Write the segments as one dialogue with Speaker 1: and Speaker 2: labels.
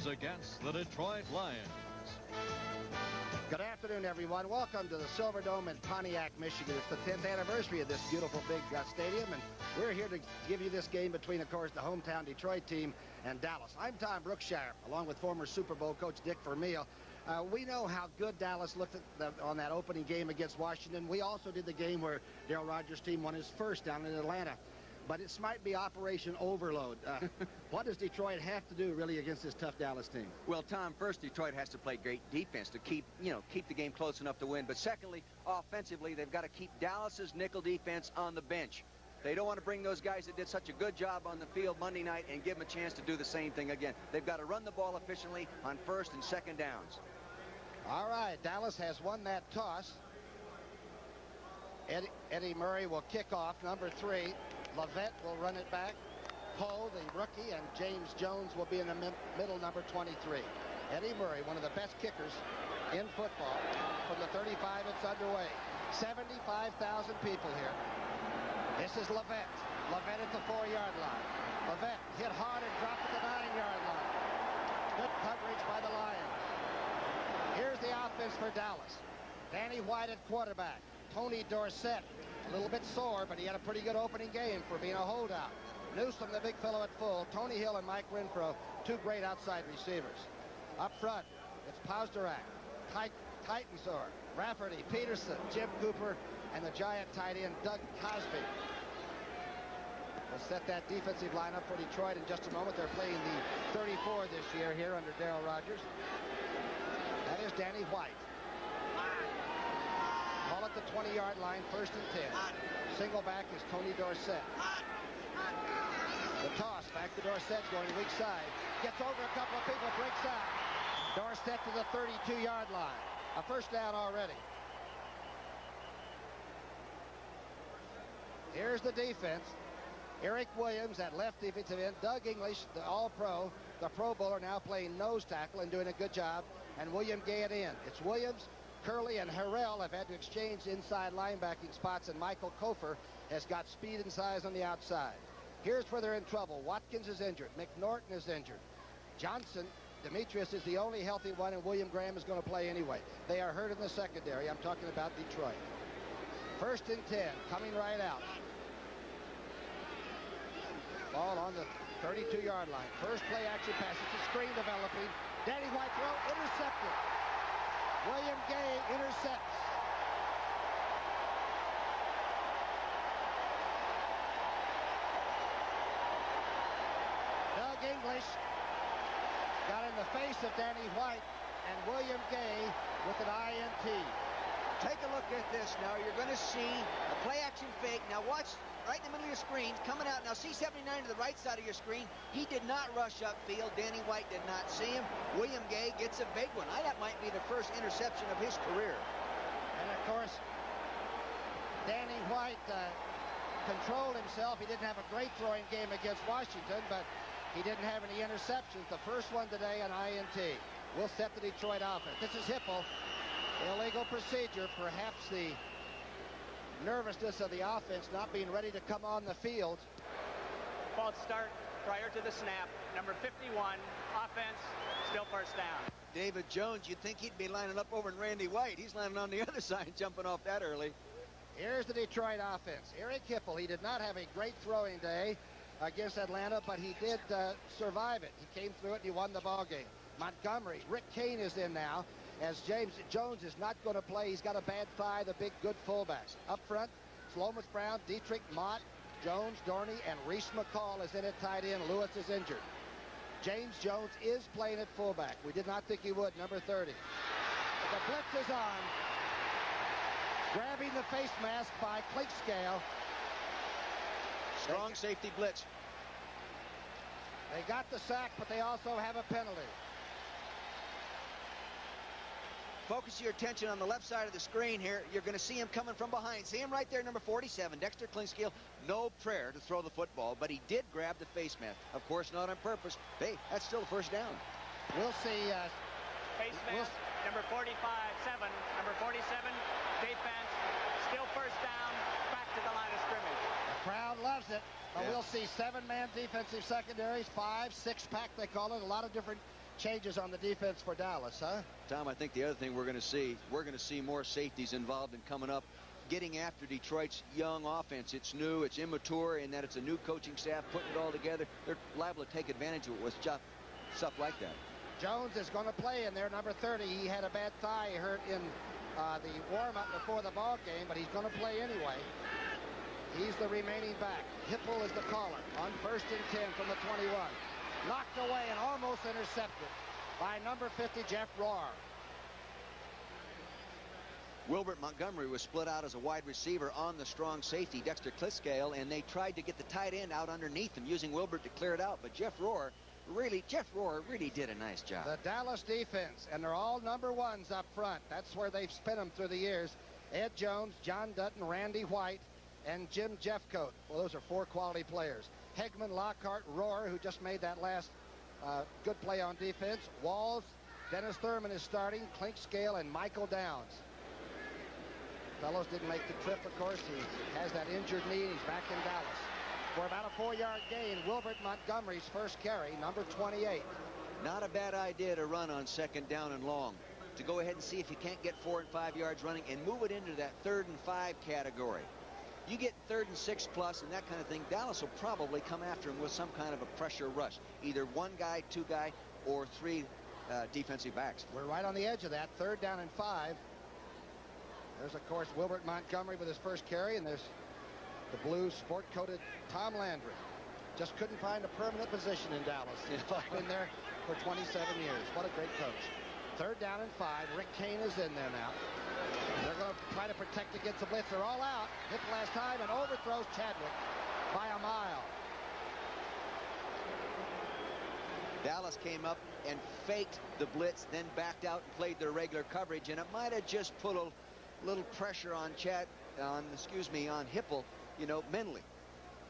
Speaker 1: is against the Detroit Lions.
Speaker 2: Good afternoon, everyone. Welcome to the Silverdome in Pontiac, Michigan. It's the 10th anniversary of this beautiful big stadium, and we're here to give you this game between, of course, the hometown Detroit team and Dallas. I'm Tom Brookshire, along with former Super Bowl coach Dick Vermeil. We know how good Dallas looked on that opening game against Washington. We also did the game where Darryl Rogers' team won his first down in Atlanta. But it might be Operation Overload. What does Detroit have to do, really, against this tough Dallas team?
Speaker 3: Well, Tom, first, Detroit has to play great defense to keep the game close enough to win. But secondly, offensively, they've got to keep Dallas's nickel defense on the bench. They don't want to bring those guys that did such a good job on the field Monday night and give them a chance to do the same thing again. They've got to run the ball efficiently on first and second downs.
Speaker 2: All right, Dallas has won that toss. Eddie Murray will kick off, number 3. Levette will run it back. Poe, the rookie, and James Jones will be in the middle, number 23. Eddie Murray, one of the best kickers in football. From the 35, it's underway. 75,000 people here. This is Levette. Levette at the 4-yard line. Levette hit hard and dropped at the 9-yard line. Good coverage by the Lions. Here's the offense for Dallas. Danny White at quarterback. Tony Dorsett, a little bit sore, but he had a pretty good opening game for being a holdout. Newsome, the big fellow at full. Tony Hill and Mike Renfro, 2 great outside receivers. Up front, it's Pazdarak, Titensor, Rafferty, Peterson, Jim Cooper, and the giant tight end, Doug Cosby. We'll set that defensive lineup for Detroit in just a moment. They're playing the 34 this year here under Darryl Rogers. That is Danny White. Ball at the 20-yard line, 1st and 10. Single back is Tony Dorsett. The toss back to Dorsett going weak side. Gets over a couple of people, breaks out. Dorsett to the 32-yard line. A first down already. Here's the defense. Eric Williams at left defensive end. Doug English, the All-Pro, the Pro Bowler, now playing nose tackle and doing a good job. And William Gay at end. It's Williams, Curley, and Harrell have had to exchange inside linebacking spots, and Michael Kofer has got speed and size on the outside. Here's where they're in trouble. Watkins is injured. McNorton is injured. Johnson, Demetrius is the only healthy one, and William Graham is going to play anyway. They are hurt in the secondary. I'm talking about Detroit. 1st and 10, coming right out. Ball on the 32-yard line. First play action pass. It's a screen developing. Danny White throw, intercepted. William Gay intercepts. Doug English got in the face of Danny White, and William Gay with an INT.
Speaker 3: Take a look at this now. You're going to see a play action fake. Now watch right in the middle of your screen, coming out. Now C79 to the right side of your screen. He did not rush upfield. Danny White did not see him. William Gay gets a big one. That might be the first interception of his career.
Speaker 2: And of course, Danny White controlled himself. He didn't have a great throwing game against Washington, but he didn't have any interceptions. The first one today, an INT. We'll set the Detroit offense. This is Hipple. Illegal procedure, perhaps the nervousness of the offense not being ready to come on the field.
Speaker 4: False start prior to the snap. Number 51, offense, still first down.
Speaker 3: David Jones, you'd think he'd be lining up over in Randy White. He's lining on the other side, jumping off that early.
Speaker 2: Here's the Detroit offense. Eric Hipple, he did not have a great throwing day against Atlanta, but he did survive it. He came through it and he won the ball game. Montgomery, Rick Kane is in now, as James Jones is not going to play. He's got a bad thigh, the big good fullbacks. Up front, Slomas Brown, Dietrich, Mott, Jones, Dorney, and Reese McCall is in at tight end. Lewis is injured. James Jones is playing at fullback. We did not think he would, number 30. The blitz is on. Grabbing the face mask by Clinkscale.
Speaker 3: Strong safety blitz.
Speaker 2: They got the sack, but they also have a penalty.
Speaker 3: Focus your attention on the left side of the screen here. You're going to see him coming from behind. See him right there, number 47, Dexter Clinkscale. No prayer to throw the football, but he did grab the face mask. Of course, not on purpose. Hey, that's still a first down.
Speaker 2: We'll see.
Speaker 4: Face mask, number 45, 7. Number 47, defense, still first down, back to the line of scrimmage.
Speaker 2: The crowd loves it. But we'll see 7-man defensive secondaries, 5, 6-pack they call it. A lot of different changes on the defense for Dallas, huh?
Speaker 3: Tom, I think the other thing we're going to see more safeties involved in coming up, getting after Detroit's young offense. It's new, it's immature, in that it's a new coaching staff putting it all together. They're liable to take advantage of it with stuff like that.
Speaker 2: Jones is going to play in there, number 30. He had a bad thigh hurt in the warm-up before the ball game, but he's going to play anyway. He's the remaining back. Hipple is the caller on 1st and 10 from the 21. Knocked away and almost intercepted by number 50, Jeff Rohr.
Speaker 3: Wilbert Montgomery was split out as a wide receiver on the strong safety, Dexter Cliscale, and they tried to get the tight end out underneath him, using Wilbert to clear it out. But Jeff Rohr really did a nice job.
Speaker 2: The Dallas defense, and they're all number 1s up front. That's where they've spent them through the years. Ed Jones, John Dutton, Randy White, and Jim Jeffcoat. Well, those are 4 quality players. Hegman, Lockhart, Rohr, who just made that last good play on defense. Walls, Dennis Thurman is starting, Clinkscale, and Michael Downs. Fellows didn't make the trip, of course. He has that injured knee, and he's back in Dallas. For about a 4-yard gain, Wilbert Montgomery's first carry, number 28.
Speaker 3: Not a bad idea to run on 2nd down and long. To go ahead and see if you can't get 4 and 5 yards running and move it into that 3rd and 5 category. You get 3rd and 6 plus and that kind of thing, Dallas will probably come after him with some kind of a pressure rush. Either 1 guy, 2 guy, or 3 defensive backs.
Speaker 2: We're right on the edge of that. 3rd down and 5. There's, of course, Wilbert Montgomery with his first carry, and there's the blue sport-coated Tom Landry. Just couldn't find a permanent position in Dallas. He's been there for 27 years. What a great coach. 3rd down and 5. Rick Kane is in there now. They're going to try to protect against the blitz. They're all out. Hit last time and overthrows Chadwick by a mile.
Speaker 3: Dallas came up and faked the blitz, then backed out and played their regular coverage, and it might have just put a little pressure on on Hipple, you know, mentally.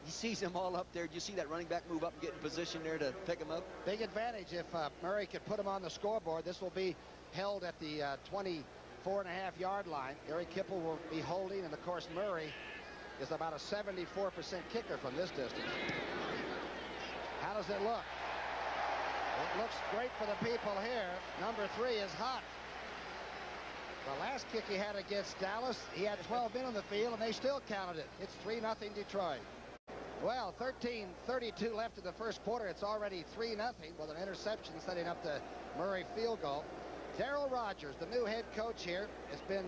Speaker 3: He sees them all up there. Do you see that running back move up and get in position there to pick him up?
Speaker 2: Big advantage if Murray could put him on the scoreboard. This will be held at the 24.5-yard line. Eric Hipple will be holding, and of course Murray is about a 74% kicker from this distance. How does it look? It looks great for the people here. Number 3 is hot. The last kick he had against Dallas, he had 12 men on the field, and they still counted it. It's 3-0 Detroit. Well, 13:32 left in the first quarter. It's already 3-0 with an interception setting up the Murray field goal. Darryl Rogers, the new head coach here, has been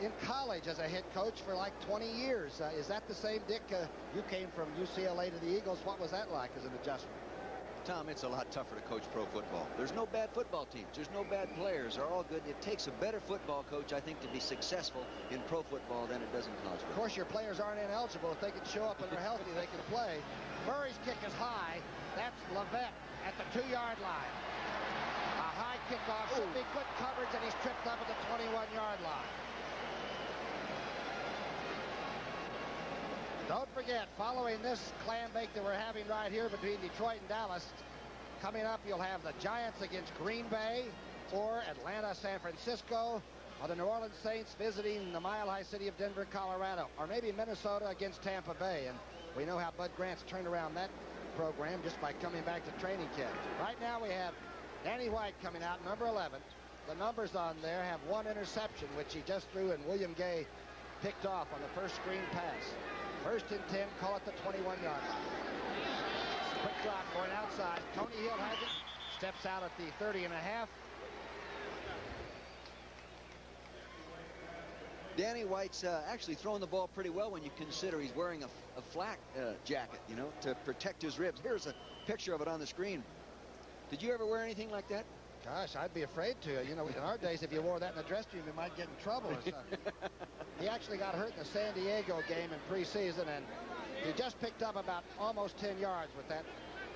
Speaker 2: in college as a head coach for like 20 years. Is that the same, Dick? You came from UCLA to the Eagles. What was that like as an adjustment?
Speaker 3: Tom, it's a lot tougher to coach pro football. There's no bad football teams. There's no bad players. They're all good. It takes a better football coach, I think, to be successful in pro football than it does in college football.
Speaker 2: Of course, your players aren't ineligible. If they can show up and they're healthy, they can play. Murray's kick is high. That's Levette at the 2-yard line. A high kickoff. Should be good coverage, and he's tripped up at the 21-yard line. Don't forget, following this clam bake that we're having right here between Detroit and Dallas, coming up you'll have the Giants against Green Bay, or Atlanta, San Francisco, or the New Orleans Saints visiting the mile-high city of Denver, Colorado, or maybe Minnesota against Tampa Bay. And we know how Bud Grant's turned around that program just by coming back to training camp. Right now we have Danny White coming out, number 11. The numbers on there have 1 interception, which he just threw, and William Gay picked off on the first screen pass. 1st and 10, call it the 21-yard line. Quick drop going outside. Tony Hill has it. Steps out at the 30.5.
Speaker 3: Danny White's actually throwing the ball pretty well when you consider he's wearing a flak jacket, you know, to protect his ribs. Here's a picture of it on the screen. Did you ever wear anything like that?
Speaker 2: Gosh, I'd be afraid to. You know, in our days, if you wore that in the dressing room, you might get in trouble or something. He actually got hurt in the San Diego game in preseason, and he just picked up about almost 10 yards with that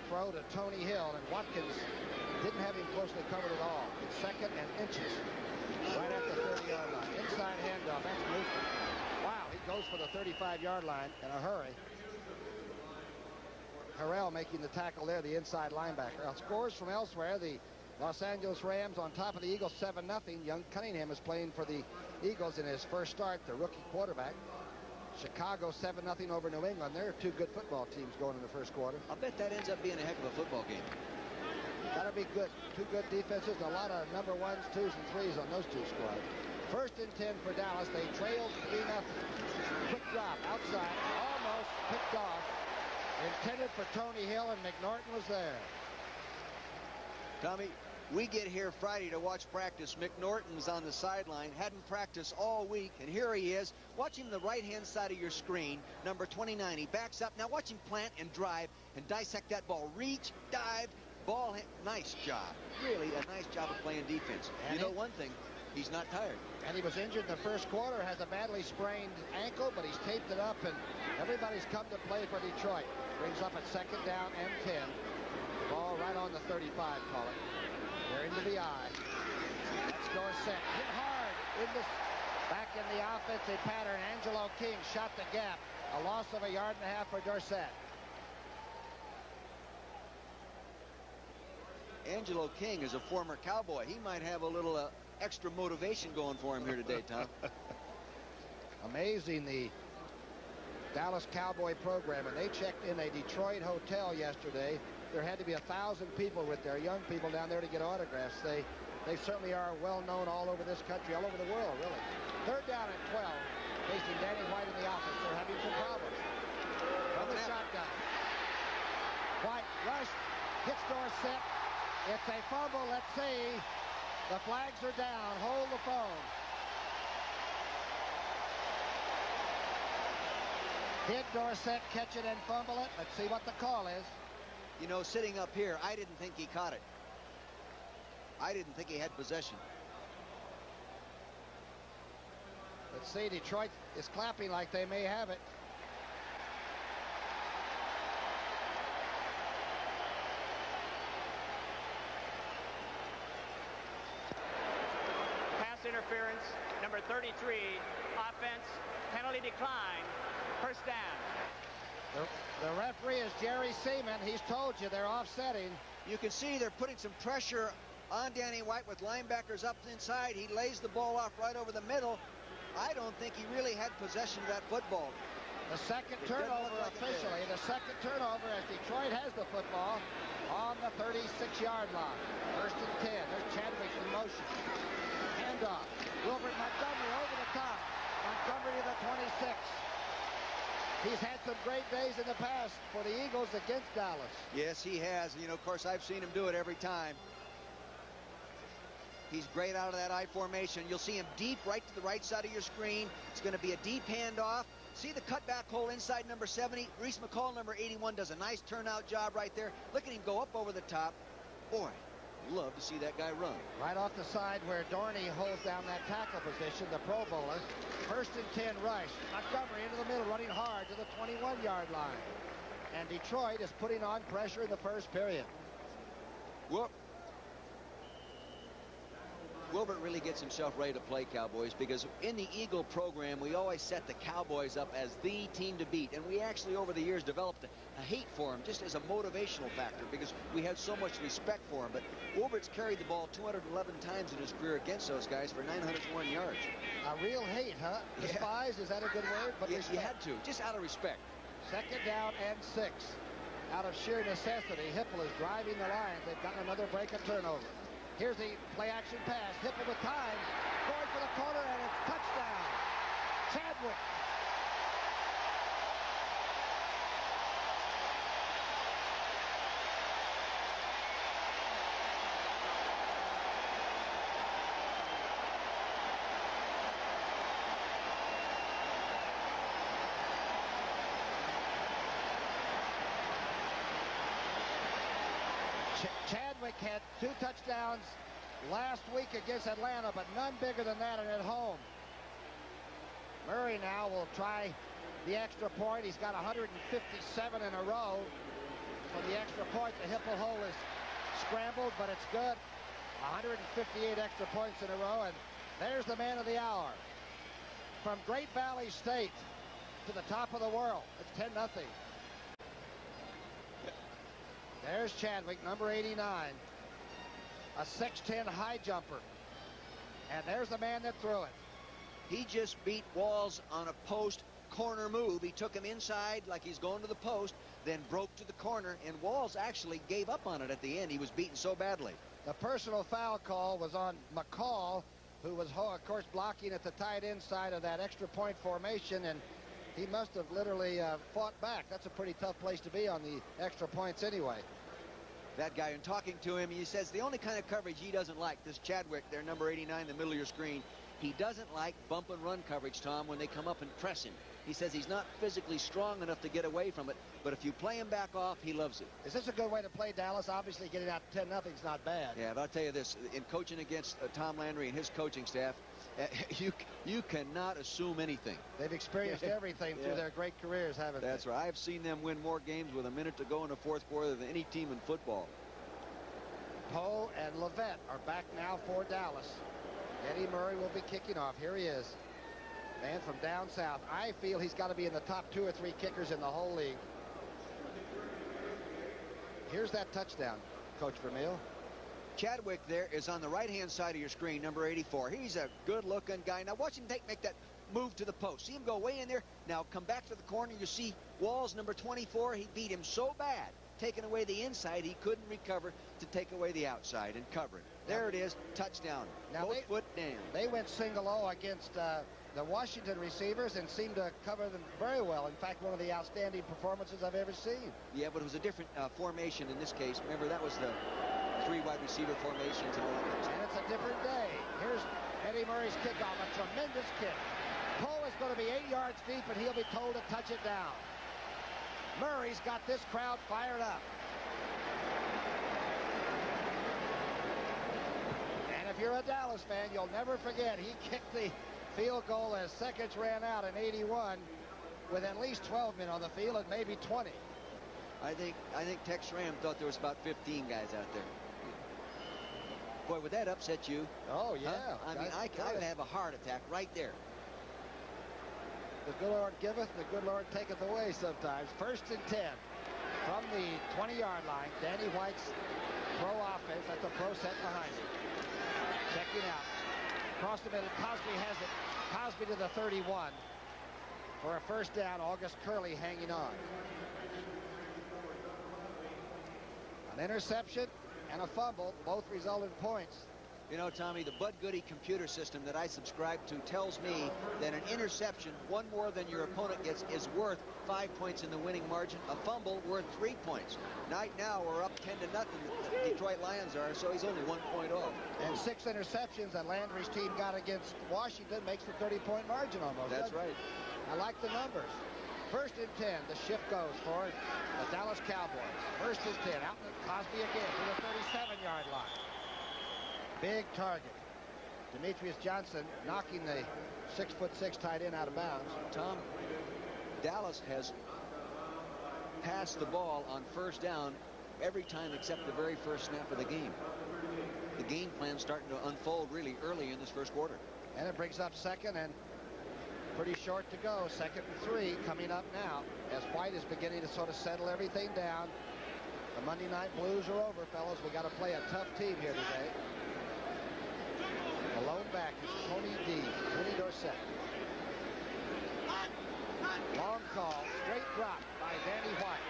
Speaker 2: throw to Tony Hill, and Watkins didn't have him closely covered at all. It's 2nd and inches right at the 30-yard line. Inside handoff. That's movement. Wow, he goes for the 35-yard line in a hurry. Harrell making the tackle there, the inside linebacker. Now, scores from elsewhere. The Los Angeles Rams on top of the Eagles 7-0. Young Cunningham is playing for the Eagles in his first start, the rookie quarterback. Chicago 7-0 over New England. There are 2 good football teams going in the first quarter.
Speaker 3: I'll bet that ends up being a heck of a football game.
Speaker 2: That'll be good. Two good defenses, and a lot of number 1s, 2s, and 3s on those two squads. 1st and 10 for Dallas. They trailed 3-0. Quick drop outside, almost picked off. Intended for Tony Hill, and McNorton was there.
Speaker 3: Tommy, we get here Friday to watch practice. McNorton's on the sideline, hadn't practiced all week, and here he is. Watch him the right-hand side of your screen, number 29. He backs up. Now watch him plant and drive and dissect that ball. Reach, dive, ball. Nice job. Really a nice job of playing defense. And you know one thing, he's not tired.
Speaker 2: And he was injured in the first quarter, has a badly sprained ankle, but he's taped it up, and everybody's come to play for Detroit. Brings up at 2nd down and 10. The ball right on the 35, call it. They're into the eye. Let's go set. Hit hard. Back in the offensive pattern. Angelo King shot the gap. A loss of 1.5 yards for Dorsett.
Speaker 3: Angelo King is a former Cowboy. He might have a little extra motivation going for him here today, Tom.
Speaker 2: Amazing, the Dallas Cowboy program, and they checked in a Detroit hotel yesterday. There had to be 1,000 people with their young people down there to get autographs. They certainly are well known all over this country, all over the world, really. 3rd down and 12, facing Danny White in the offense. They're having some problems. From the shotgun. White rushed, hits Dorsett. It's a fumble. Let's see. The flags are down. Hold the phone. Did Dorsett catch it and fumble it? Let's see what the call is.
Speaker 3: You know, sitting up here, I didn't think he caught it. I didn't think he had possession.
Speaker 2: Let's see. Detroit is clapping like they may have it.
Speaker 4: Pass interference, number 33, offense, penalty decline, 1st down.
Speaker 2: The referee is Jerry Seaman. He's told you they're offsetting.
Speaker 3: You can see they're putting some pressure on Danny White with linebackers up inside. He lays the ball off right over the middle. I don't think he really had possession of that football.
Speaker 2: The second turnover officially. The second turnover as Detroit has the football on the 36-yard line. 1st and 10. There's Chadwick in motion. Handoff. Wilbert Montgomery over the top. Montgomery to the 26. He's had some great days in the past for the Eagles against Dallas.
Speaker 3: Yes, he has. You know, of course, I've seen him do it every time. He's great out of that I formation. You'll see him deep right to the right side of your screen. It's going to be a deep handoff. See the cutback hole inside number 70. Reese McCall, number 81, does a nice turnout job right there. Look at him go up over the top. Boy, love to see that guy run.
Speaker 2: Right off the side where Dorney holds down that tackle position, the Pro Bowler. 1st and 10 rush. Montgomery into the middle, running hard to the 21-yard line. And Detroit is putting on pressure in the first period.
Speaker 3: Whoop. Wilbert really gets himself ready to play, Cowboys, because in the Eagle program, we always set the Cowboys up as the team to beat. And we actually, over the years, developed a hate for him just as a motivational factor because we had so much respect for him. But Wilbert's carried the ball 211 times in his career against those guys for 901 yards.
Speaker 2: A real hate, huh? Despise, yeah. Is that a good word? But
Speaker 3: yes, you had to, just out of respect.
Speaker 2: 2nd down and 6. Out of sheer necessity, Hipple is driving the Lions. They've gotten another break and turnover. Here's the play-action pass. Hipple with time. Going for the corner, and it's touchdown. Chadwick. Chadwick had 2 touchdowns last week against Atlanta, but none bigger than that and at home. Murray now will try the extra point. He's got 157 in a row for the extra point. The Hipple hole is scrambled, but it's good. 158 extra points in a row, and there's the man of the hour. From Great Valley State to the top of the world. It's 10-0. There's Chadwick, number 89. A 6'10" high jumper. And there's the man that threw it.
Speaker 3: He just beat walls on a post corner move. He took him inside like he's going to the post, then broke to the corner, and Walls actually gave up on it at the end. He was beaten so badly.
Speaker 2: The personal foul call was on McCall, who was, of course, blocking at the tight end side of that extra point formation, and he must have literally fought back. That's a pretty tough place to be on the extra points anyway.
Speaker 3: That guy, in talking to him, he says the only kind of coverage he doesn't like, this Chadwick there, number 89 in the middle of your screen, he doesn't like bump and run coverage, Tom, when they come up and press him. He says he's not physically strong enough to get away from it, but if you play him back off, he loves it.
Speaker 2: Is this a good way to play Dallas? Obviously, getting out 10-0 is not bad.
Speaker 3: Yeah, but I'll tell you this, in coaching against Tom Landry and his coaching staff, you cannot assume anything.
Speaker 2: They've experienced everything through their great careers, haven't they?
Speaker 3: That's right. I've seen them win more games with a minute to go in the fourth quarter than any team in football.
Speaker 2: Poe and Levette are back now for Dallas. Eddie Murray will be kicking off. Here he is. Man from down south. I feel he's got to be in the top 2 or 3 kickers in the whole league. Here's that touchdown, Coach Vermeil.
Speaker 3: Chadwick there is on the right-hand side of your screen, number 84. He's a good-looking guy. Now watch him make that move to the post. See him go way in there. Now come back to the corner. You see Walls, number 24. He beat him so bad, taking away the inside, he couldn't recover to take away the outside and cover it. There it is, touchdown.
Speaker 2: Now
Speaker 3: both foot down.
Speaker 2: They went single-O against the Washington receivers and seemed to cover them very well. In fact, one of the outstanding performances I've ever seen.
Speaker 3: Yeah, but it was a different formation in this case. Remember, that was the 3 wide receiver formations and all that.
Speaker 2: And it's a different day. Here's Eddie Murray's kickoff, a tremendous kick. Poe is going to be 8 yards deep, and he'll be told to touch it down. Murray's got this crowd fired up. And if you're a Dallas fan, you'll never forget he kicked the field goal as seconds ran out in 81 with at least 12 men on the field and maybe 20.
Speaker 3: I think Tex Schramm thought there was about 15 guys out there. Boy, would that upset you?
Speaker 2: Oh, yeah.
Speaker 3: Huh? I mean, I would have a heart attack right there.
Speaker 2: The good Lord giveth, the good Lord taketh away sometimes. 1st and 10 from the 20-yard line. Danny White's pro offense. That's a pro set behind him. Checking out. Across the middle, Cosby has it. Cosby to the 31 for a 1st down. August Curley hanging on. An interception and a fumble, both result in points.
Speaker 3: You know, Tommy, the Bud Goody computer system that I subscribe to tells me that an interception, one more than your opponent gets, is worth 5 points in the winning margin. A fumble worth 3 points. Right now, we're up 10-0. The Detroit Lions are, so he's only 1 point off.
Speaker 2: And 6 interceptions that Landry's team got against Washington makes the 30-point margin almost.
Speaker 3: That's right.
Speaker 2: I like the numbers. 1st and 10. The shift goes for the Dallas Cowboys. 1st and 10. Out in Cosby again to the 37-yard line. Big target. Demetrius Johnson knocking the 6'6" tight end out of bounds.
Speaker 3: Tom, Dallas has passed the ball on 1st down every time except the very first snap of the game. The game plan's starting to unfold really early in this 1st quarter.
Speaker 2: And it brings up 2nd and pretty short to go. 2nd and 3 coming up now as White is beginning to sort of settle everything down. The Monday night blues are over, fellas. We got to play a tough team here today. The lone back is Tony Dorsett. Long call, straight drop by Danny White.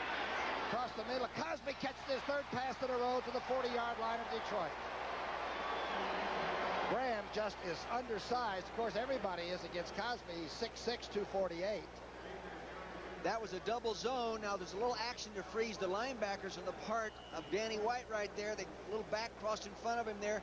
Speaker 2: Across the middle, Cosby catches his 3rd pass in a row to the 40-yard line of Detroit. Graham just is undersized. Of course, everybody is against Cosby. He's 6'6", 248.
Speaker 3: That was a double zone. Now there's a little action to freeze the linebackers on the part of Danny White right there. The little back crossed in front of him there.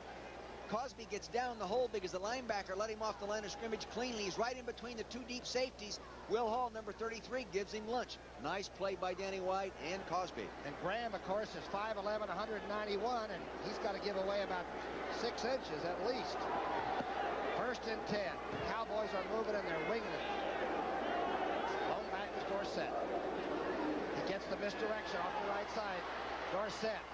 Speaker 3: Cosby gets down the hole because the linebacker let him off the line of scrimmage cleanly. He's right in between the 2 deep safeties. Will Hall, number 33, gives him lunch. Nice play by Danny White and Cosby.
Speaker 2: And Graham, of course, is 5'11", 191, and he's got to give away about 6 inches at least. 1st and 10. Cowboys are moving and they're winging it. Lone back is Dorsett. He gets the misdirection off the right side. Dorsett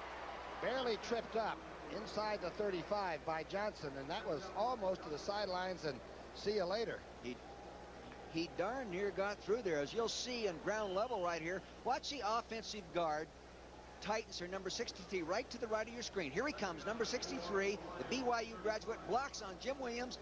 Speaker 2: barely tripped up inside the 35 by Johnson, and that was almost to the sidelines, and see you later.
Speaker 3: He darn near got through there, as you'll see on ground level right here. Watch the offensive guard. Titans are number 63 right to the right of your screen. Here he comes, number 63, the BYU graduate, blocks on Jim Williams.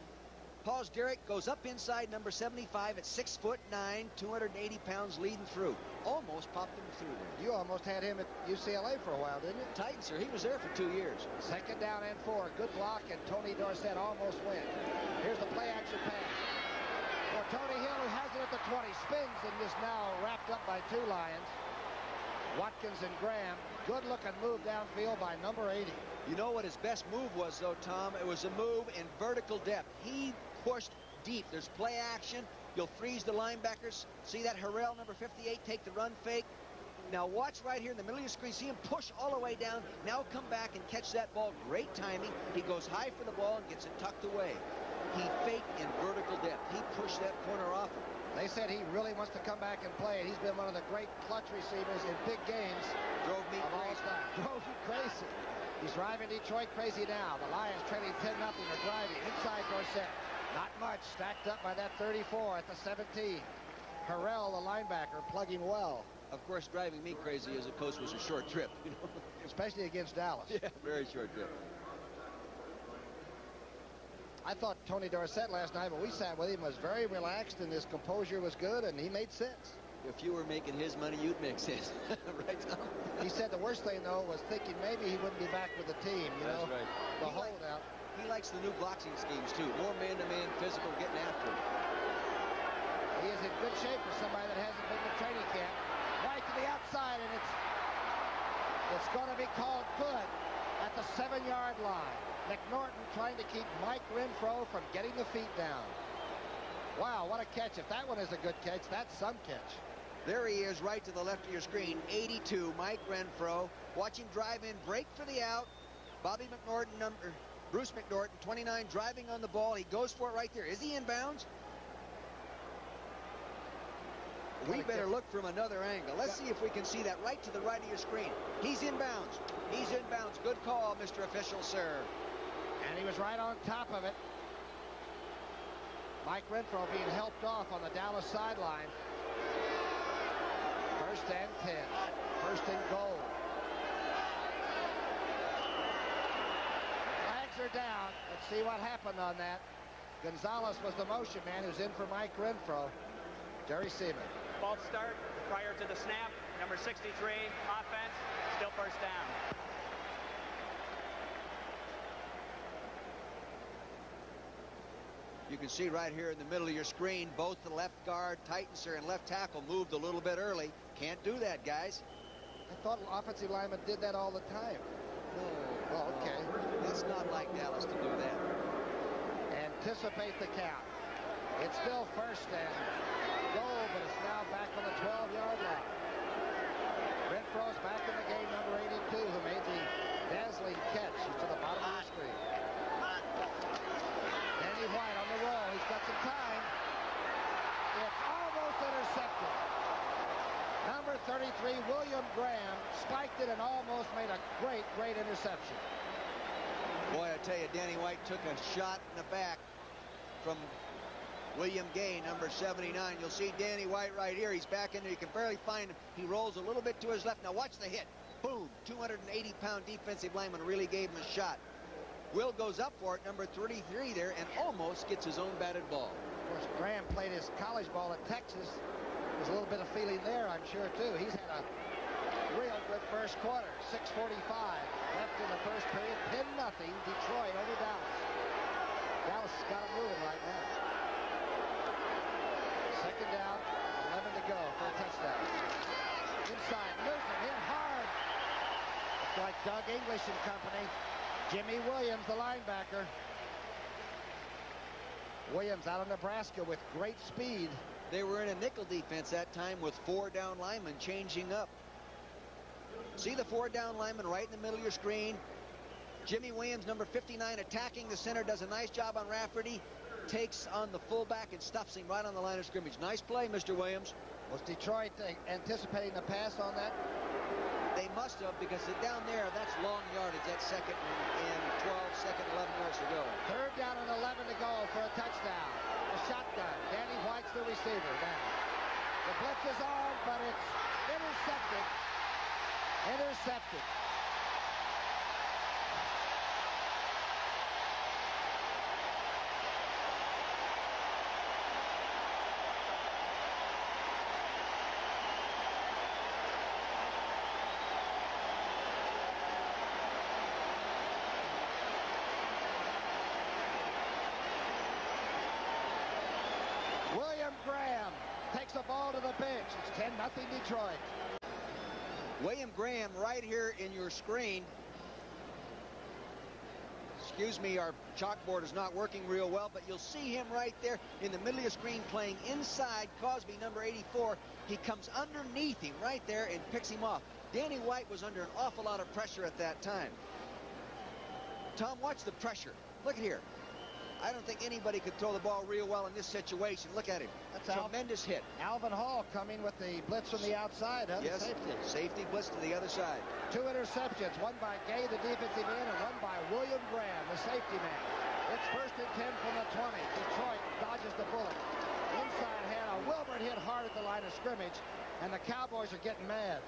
Speaker 3: Paul's Derek goes up inside number 75 at 6'9", 280 pounds leading through. Almost popped him through there.
Speaker 2: You almost had him at UCLA for a while, didn't you?
Speaker 3: Titan, sir. He was there for 2 years.
Speaker 2: Second down and 4. Good block, and Tony Dorsett almost wins. Here's the play-action pass. For Tony Hill, who has it at the 20. Spins and is now wrapped up by 2 Lions. Watkins and Graham. Good-looking move downfield by number 80.
Speaker 3: You know what his best move was, though, Tom? It was a move in vertical depth. He pushed deep. There's play action. You'll freeze the linebackers. See that Harrell, number 58, take the run fake. Now watch right here in the middle of your screen. See him push all the way down. Now come back and catch that ball. Great timing. He goes high for the ball and gets it tucked away. He faked in vertical depth. He pushed that corner off him.
Speaker 2: They said he really wants to come back and play. He's been one of the great clutch receivers in big games.
Speaker 3: Drove me crazy.
Speaker 2: Drove you crazy. He's driving Detroit crazy now. The Lions trailing 10-0 are driving. Inside Dorsett. Not much. Stacked up by that 34 at the 17. Harrell, the linebacker, plugging well.
Speaker 3: Of course, driving me crazy as a coach was a short trip. You know?
Speaker 2: Especially against Dallas.
Speaker 3: Yeah, very short trip.
Speaker 2: I thought Tony Dorsett last night, when we sat with him, was very relaxed and his composure was good and he made sense.
Speaker 3: If you were making his money, you'd make sense. Right, Tom?
Speaker 2: He said the worst thing, though, was thinking maybe he wouldn't be back with the team, you know?
Speaker 3: That's right.
Speaker 2: The holdout.
Speaker 3: He likes the new boxing schemes, too. More man-to-man physical, getting after him.
Speaker 2: He is in good shape for somebody that hasn't been to training camp. Right to the outside, and it's going to be called good at the 7-yard line. McNorton trying to keep Mike Renfro from getting the feet down. Wow, what a catch. If that one is a good catch, that's some catch.
Speaker 3: There he is, right to the left of your screen. 82, Mike Renfro. Watch him drive in, break for the out. Bruce McNorton, 29, driving on the ball. He goes for it right there. Is he in bounds? We better look from another angle. Let's see if we can see that right to the right of your screen. He's in bounds. He's in bounds. Good call, Mr. Official, sir.
Speaker 2: And he was right on top of it. Mike Renfro being helped off on the Dallas sideline. First and 10. First and goal. Flags are down. Let's see what happened on that. Gonzalez was the motion man who's in for Mike Renfro. Jerry Seaman.
Speaker 4: False start prior to the snap. Number 63, offense, still first down.
Speaker 3: You can see right here in the middle of your screen, both the left guard, Titans, and left tackle moved a little bit early. Can't do that, guys.
Speaker 2: I thought offensive linemen did that all the time.
Speaker 3: No.
Speaker 2: Oh, okay.
Speaker 3: It's not like Dallas to do that.
Speaker 2: Anticipate the count. It's still first and goal, but it's now back on the 12-yard line. Renfro's back in the game, number 82, who made the dazzling catch. He's to the bottom of the screen. Danny White on the roll. He's got some time. It's almost intercepted. Number 33, William Graham, spiked it and almost made a great, great interception.
Speaker 3: Boy, I tell you, Danny White took a shot in the back from William Gay, number 79. You'll see Danny White right here. He's back in there. You can barely find him. He rolls a little bit to his left. Now watch the hit. Boom. 280-pound defensive lineman really gave him a shot. Will goes up for it, number 33 there, and almost gets his own batted ball.
Speaker 2: Of course, Graham played his college ball at Texas. There's a little bit of feeling there, I'm sure, too. He's had a real good first quarter. 6:45 left in the first period. 10-0 Detroit over Dallas. Dallas has got it moving right now. Second down, 11 to go for a touchdown. Inside, Newton hit hard. It's like Doug English and company. Jimmy Williams, the linebacker. Williams out of Nebraska with great speed.
Speaker 3: They were in a nickel defense that time with 4 down linemen changing up. See the 4 down lineman right in the middle of your screen. Jimmy Williams, number 59, attacking the center, does a nice job on Rafferty. Takes on the fullback and stuffs him right on the line of scrimmage. Nice play, Mr. Williams.
Speaker 2: Was Detroit anticipating the pass on that?
Speaker 3: They must have, because down there, that's long yardage. That's second and 12, second 11 yards to go.
Speaker 2: Third down and 11 to go for a touchdown. A shotgun. Danny White's the receiver now. The blitz is on, but it's intercepted. Intercepted. William Graham takes the ball to the bench. It's 10-0 Detroit.
Speaker 3: William Graham right here in your screen. Excuse me, our chalkboard is not working real well, but you'll see him right there in the middle of your screen playing inside Cosby, number 84. He comes underneath him right there and picks him off. Danny White was under an awful lot of pressure at that time. Tom, watch the pressure. Look at here. I don't think anybody could throw the ball real well in this situation. Look at him. That's a tremendous hit.
Speaker 2: Alvin Hall coming with the blitz from the outside. Huh?
Speaker 3: Yes,
Speaker 2: Safety.
Speaker 3: Safety blitz to the other side. 2
Speaker 2: interceptions, one by Gay, the defensive end, and one by William Graham, the safety man. It's 1st and 10 from the 20. Detroit dodges the bullet. Inside Hannah. Wilbert hit hard at the line of scrimmage, and the Cowboys are getting mad.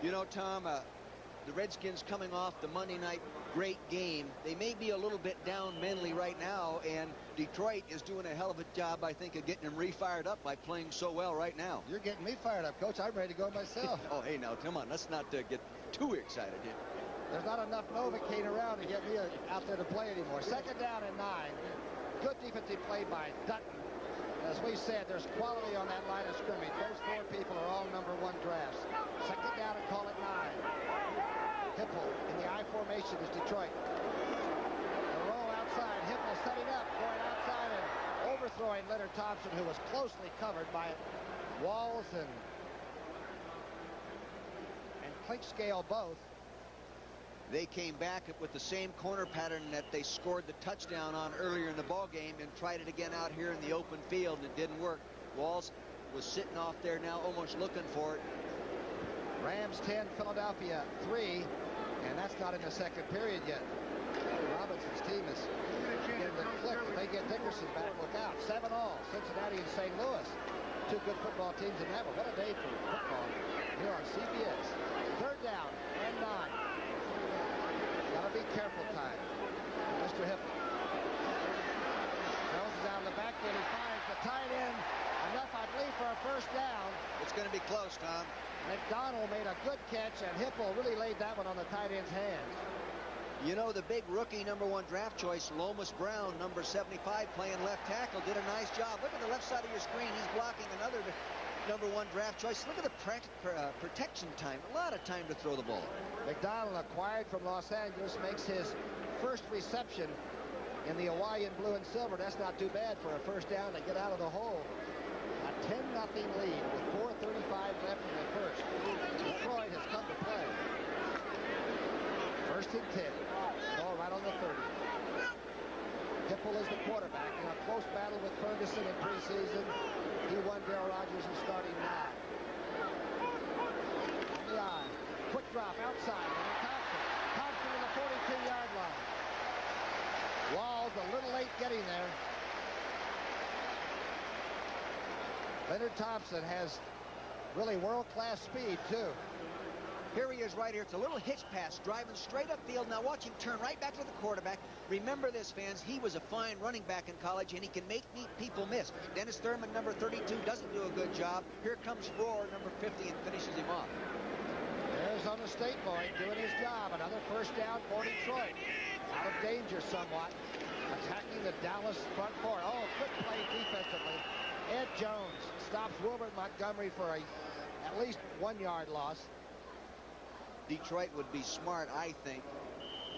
Speaker 3: You know, Tom, the Redskins coming off the Monday night great game. They may be a little bit down mentally right now, and Detroit is doing a hell of a job, I think, of getting them re-fired up by playing so well right now.
Speaker 2: You're getting me fired up, Coach. I'm ready to go myself.
Speaker 3: Oh, hey, now, come on. Let's not get too excited here.
Speaker 2: There's not enough Novocaine around to get me out there to play anymore. 2nd down and 9. Good defensive play by Dutton. As we said, there's quality on that line of scrimmage. Those 4 people are all #1 drafts. 2nd down and call it 9. Hipple in the I formation is Detroit. The roll outside. Hipple setting up, going outside and overthrowing Leonard Thompson, who was closely covered by Walls and Clinkscale both.
Speaker 3: They came back with the same corner pattern that they scored the touchdown on earlier in the ball game and tried it again out here in the open field, and it didn't work. Walls was sitting off there now, almost looking for it.
Speaker 2: Rams 10, Philadelphia 3, and that's not in the 2nd period yet. Robinson's team is getting the click. If they get Dickerson back, look out. 7-all, Cincinnati and St. Louis. 2 good football teams in that one. What a day for football here on CBS. 3rd down and 9. Gotta be careful time. Mr. Hipple. Jones is out of the backfield. He finds the tight end. Enough, I believe, for a 1st down.
Speaker 3: It's going to be close, Tom.
Speaker 2: McDonald made a good catch, and Hipple really laid that one on the tight end's hands.
Speaker 3: You know, the big rookie #1 draft choice, Lomas Brown, number 75, playing left tackle, did a nice job. Look at the left side of your screen. He's blocking another #1 draft choice. Look at the protection time. A lot of time to throw the ball.
Speaker 2: McDonald, acquired from Los Angeles, makes his 1st reception in the Hawaiian blue and silver. That's not too bad for a 1st down to get out of the hole. A 10-0 lead with 4:35 left in the 1st. Detroit has come to play. 1st and 10. Ball right on the 30. Hipple is the quarterback in a close battle with Ferguson in preseason. He won Darryl Rogers in starting 9. On the eye. Quick drop outside. Thompson to the 42-yard line. Walls a little late getting there. Leonard Thompson has really world-class speed, too.
Speaker 3: Here he is right here. It's a little hitch pass, driving straight upfield. Now watch him turn right back to the quarterback. Remember this, fans. He was a fine running back in college, and he can make people miss. Dennis Thurman, number 32, doesn't do a good job. Here comes Rohr, number 50, and finishes him off.
Speaker 2: Arizona State boy doing his job. Another 1st down for Detroit. Out of danger somewhat. Attacking the Dallas front 4. Oh, good play defensively. Ed Jones stops Wilbert Montgomery for at least 1-yard loss.
Speaker 3: Detroit would be smart, I think,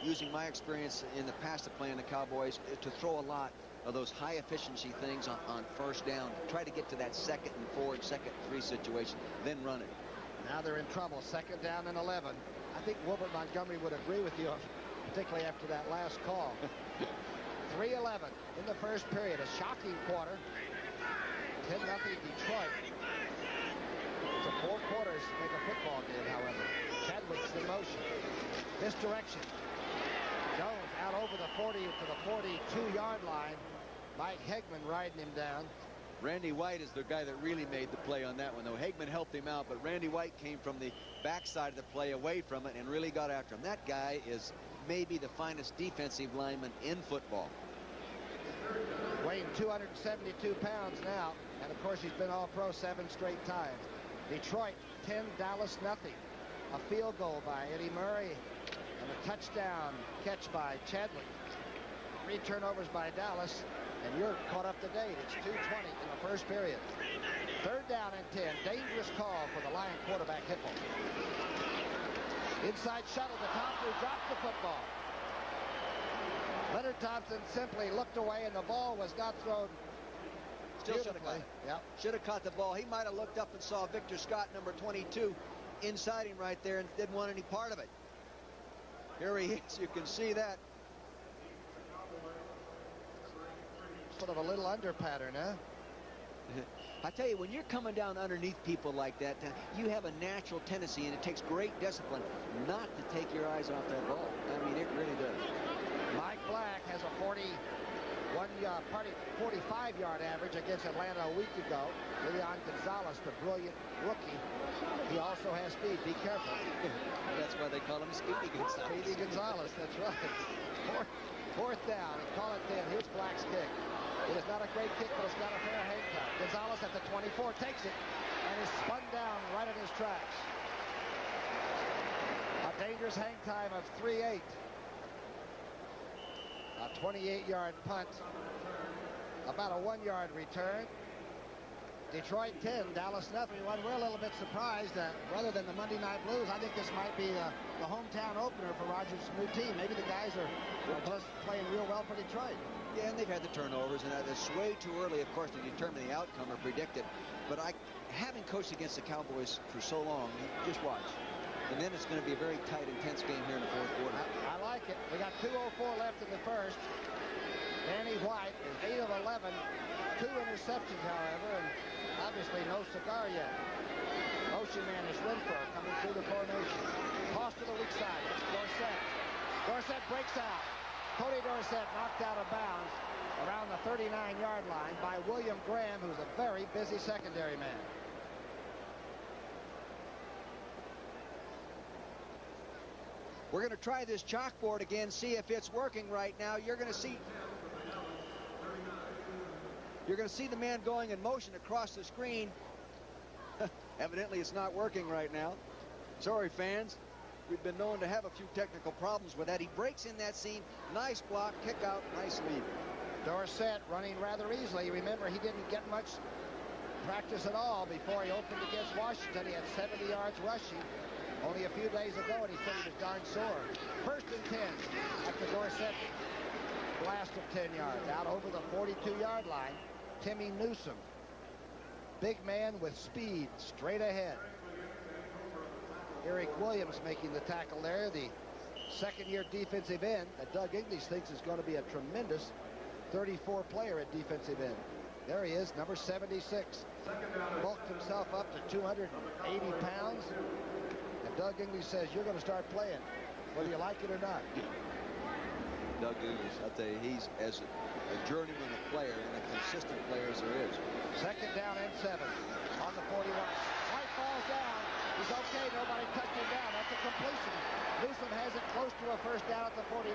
Speaker 3: using my experience in the past of playing the Cowboys, to throw a lot of those high-efficiency things on 1st down. Try to get to that 2nd and 4, 2nd and 3 situation, then run it.
Speaker 2: Now they're in trouble. 2nd down and 11. I think Wilbert Montgomery would agree with you, particularly after that last call. 3:11 in the 1st period. A shocking quarter. 10-0 Detroit. So 4 quarters make a football game, however. Chadwick's in motion. This direction. Jones out over the 40 to the 42-yard line. Mike Hegman riding him down.
Speaker 3: Randy White is the guy that really made the play on that one, though. Hegman helped him out, but Randy White came from the backside of the play away from it and really got after him. That guy is maybe the finest defensive lineman in football.
Speaker 2: Weighing 272 pounds now, and of course he's been All-Pro 7 straight times. Detroit 10, Dallas nothing. A field goal by Eddie Murray and a touchdown catch by Chadwick. 3 turnovers by Dallas, and you're caught up to date. It's 2:20 in the first period. 3rd down and 10. Dangerous call for the Lion quarterback, Hipple. Inside shuttle to Thompson, who dropped the football. Leonard Thompson simply looked away, and the ball was not thrown.
Speaker 5: Still should have caught it.
Speaker 2: Yep.
Speaker 5: Should have caught the ball. He might have looked up and saw Victor Scott, number 22, inside him right there and didn't want any part of it. Here he is. You can see that.
Speaker 2: Sort of a little under pattern, huh?
Speaker 5: I tell you, when you're coming down underneath people like that, you have a natural tendency, and it takes great discipline not to take your eyes off that ball. I mean, it really does.
Speaker 2: Mike Black has a 45-yard average against Atlanta a week ago. Leon Gonzalez, the brilliant rookie. He also has speed. Be careful.
Speaker 5: That's why they call him Speedy Gonzalez.
Speaker 2: Speedy Gonzalez, that's right. Fourth down, and call it 10. Here's Black's kick. It is not a great kick, but it's got a fair hang time. Gonzalez at the 24 takes it and is spun down right in his tracks. A dangerous hang time of 3.8. A 28-yard punt. About a 1-yard return. Detroit 10, Dallas nothing. We're a little bit surprised that rather than the Monday Night Blues, I think this might be the hometown opener for Rogers' new team. Maybe the guys are just playing real well for Detroit.
Speaker 5: Yeah, and they've had the turnovers, and it's way too early, of course, to determine the outcome or predict it. But having coached against the Cowboys for so long, just watch. And then it's going to be a very tight, intense game here in the fourth quarter.
Speaker 2: I like it. We got 2:04 left in the first. Danny White is 8 of 11. 2 interceptions, however, and obviously no cigar yet. Motion man is Renfro coming through the formation. Toss to the weak side. It's Dorsett. Dorsett breaks out. Cody Dorsett knocked out of bounds around the 39-yard line by William Graham, who's a very busy secondary man.
Speaker 5: We're going to try this chalkboard again, see if it's working right now. You're going to see the man going in motion across the screen. Evidently, it's not working right now. Sorry, fans. We've been known to have a few technical problems with that. He breaks in that seam. Nice block, kick out, nice lead.
Speaker 2: Dorsett running rather easily. Remember, he didn't get much practice at all before he opened against Washington. He had 70 yards rushing only a few days ago, and he said he was darn sore. 1st and 10 at the Dorsett blast of 10 yards. Out over the 42-yard line, Timmy Newsom. Big man with speed, straight ahead. Eric Williams making the tackle there, the second-year defensive end that Doug English thinks is going to be a tremendous 34 player at defensive end. There he is, number 76. Bulked himself up to 280 pounds. And Doug English says, you're going to start playing, whether you like it or not.
Speaker 5: Doug English, I'll tell you, he's as a journeyman a player and a consistent player as there is.
Speaker 2: 2nd down and 7 on the 41. White falls down. He's okay. Nobody touched him down. That's a completion. Newsom has it close to a 1st down at the 49.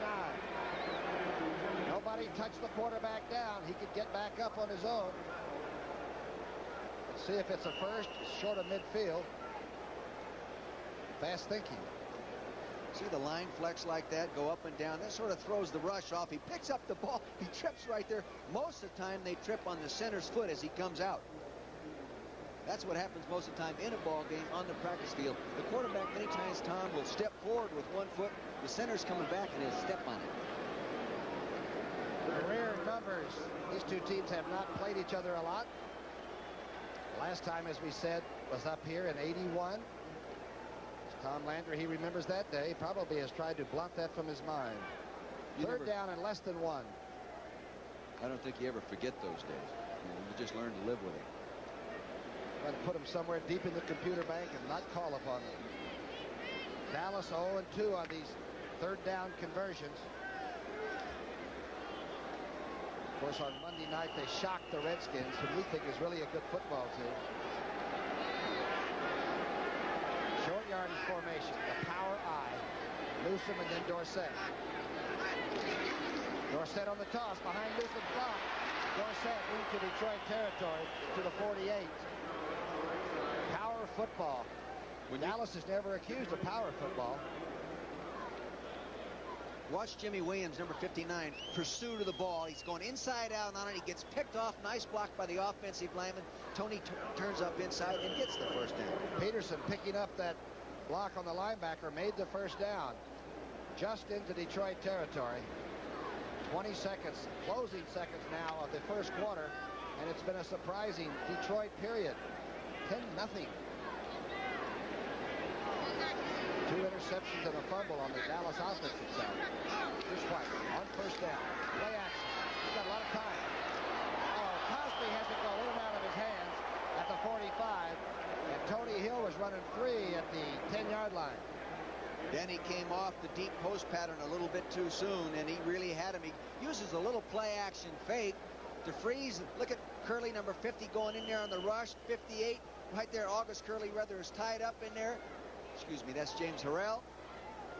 Speaker 2: Nobody touched the quarterback down. He could get back up on his own. Let's see if it's a first. It's short of midfield. Fast thinking.
Speaker 5: See the line flex like that, go up and down. That sort of throws the rush off. He picks up the ball. He trips right there. Most of the time, they trip on the center's foot as he comes out. That's what happens most of the time in a ball game on the practice field. The quarterback, many times, Tom, will step forward with one foot. The center's coming back, and he'll step on it.
Speaker 2: Career numbers. These two teams have not played each other a lot. The last time, as we said, was up here in '81. Tom Landry, he remembers that day. Probably has tried to blunt that from his mind. 3rd down and less than 1.
Speaker 5: I don't think you ever forget those days. You just learn to live with it.
Speaker 2: Try to put them somewhere deep in the computer bank and not call upon them. Dallas 0-2 on these 3rd down conversions. Of course, on Monday night, they shocked the Redskins, who we think is really a good football team. Short yardage formation, the power I. Newsom and then Dorsett. Dorsett on the toss behind Newsom's block. Dorsett into Detroit territory to the 48. Power football. Dallas is never accused of power football.
Speaker 5: Watch Jimmy Williams, number 59, pursue to the ball. He's going inside out on it. He gets picked off. Nice block by the offensive lineman. Tony turns up inside and gets the first down.
Speaker 2: Peterson picking up that block on the linebacker made the first down. Just into Detroit territory. 20 seconds, closing seconds now of the first quarter. And it's been a surprising Detroit period. 10-0. 2 interceptions and a fumble on the Dallas offensive side. Here's White on first down. Play action. He's got a lot of time. Oh, Cosby has it go in and out of his hands at the 45. And Tony Hill was running free at the 10-yard line.
Speaker 5: Then he came off the deep post pattern a little bit too soon, and he really had him. He uses a little play action fake to freeze. Look at Curly, number 50, going in there on the rush. 58, right there, August Curly Weather is tied up in there. Excuse me, that's James Harrell.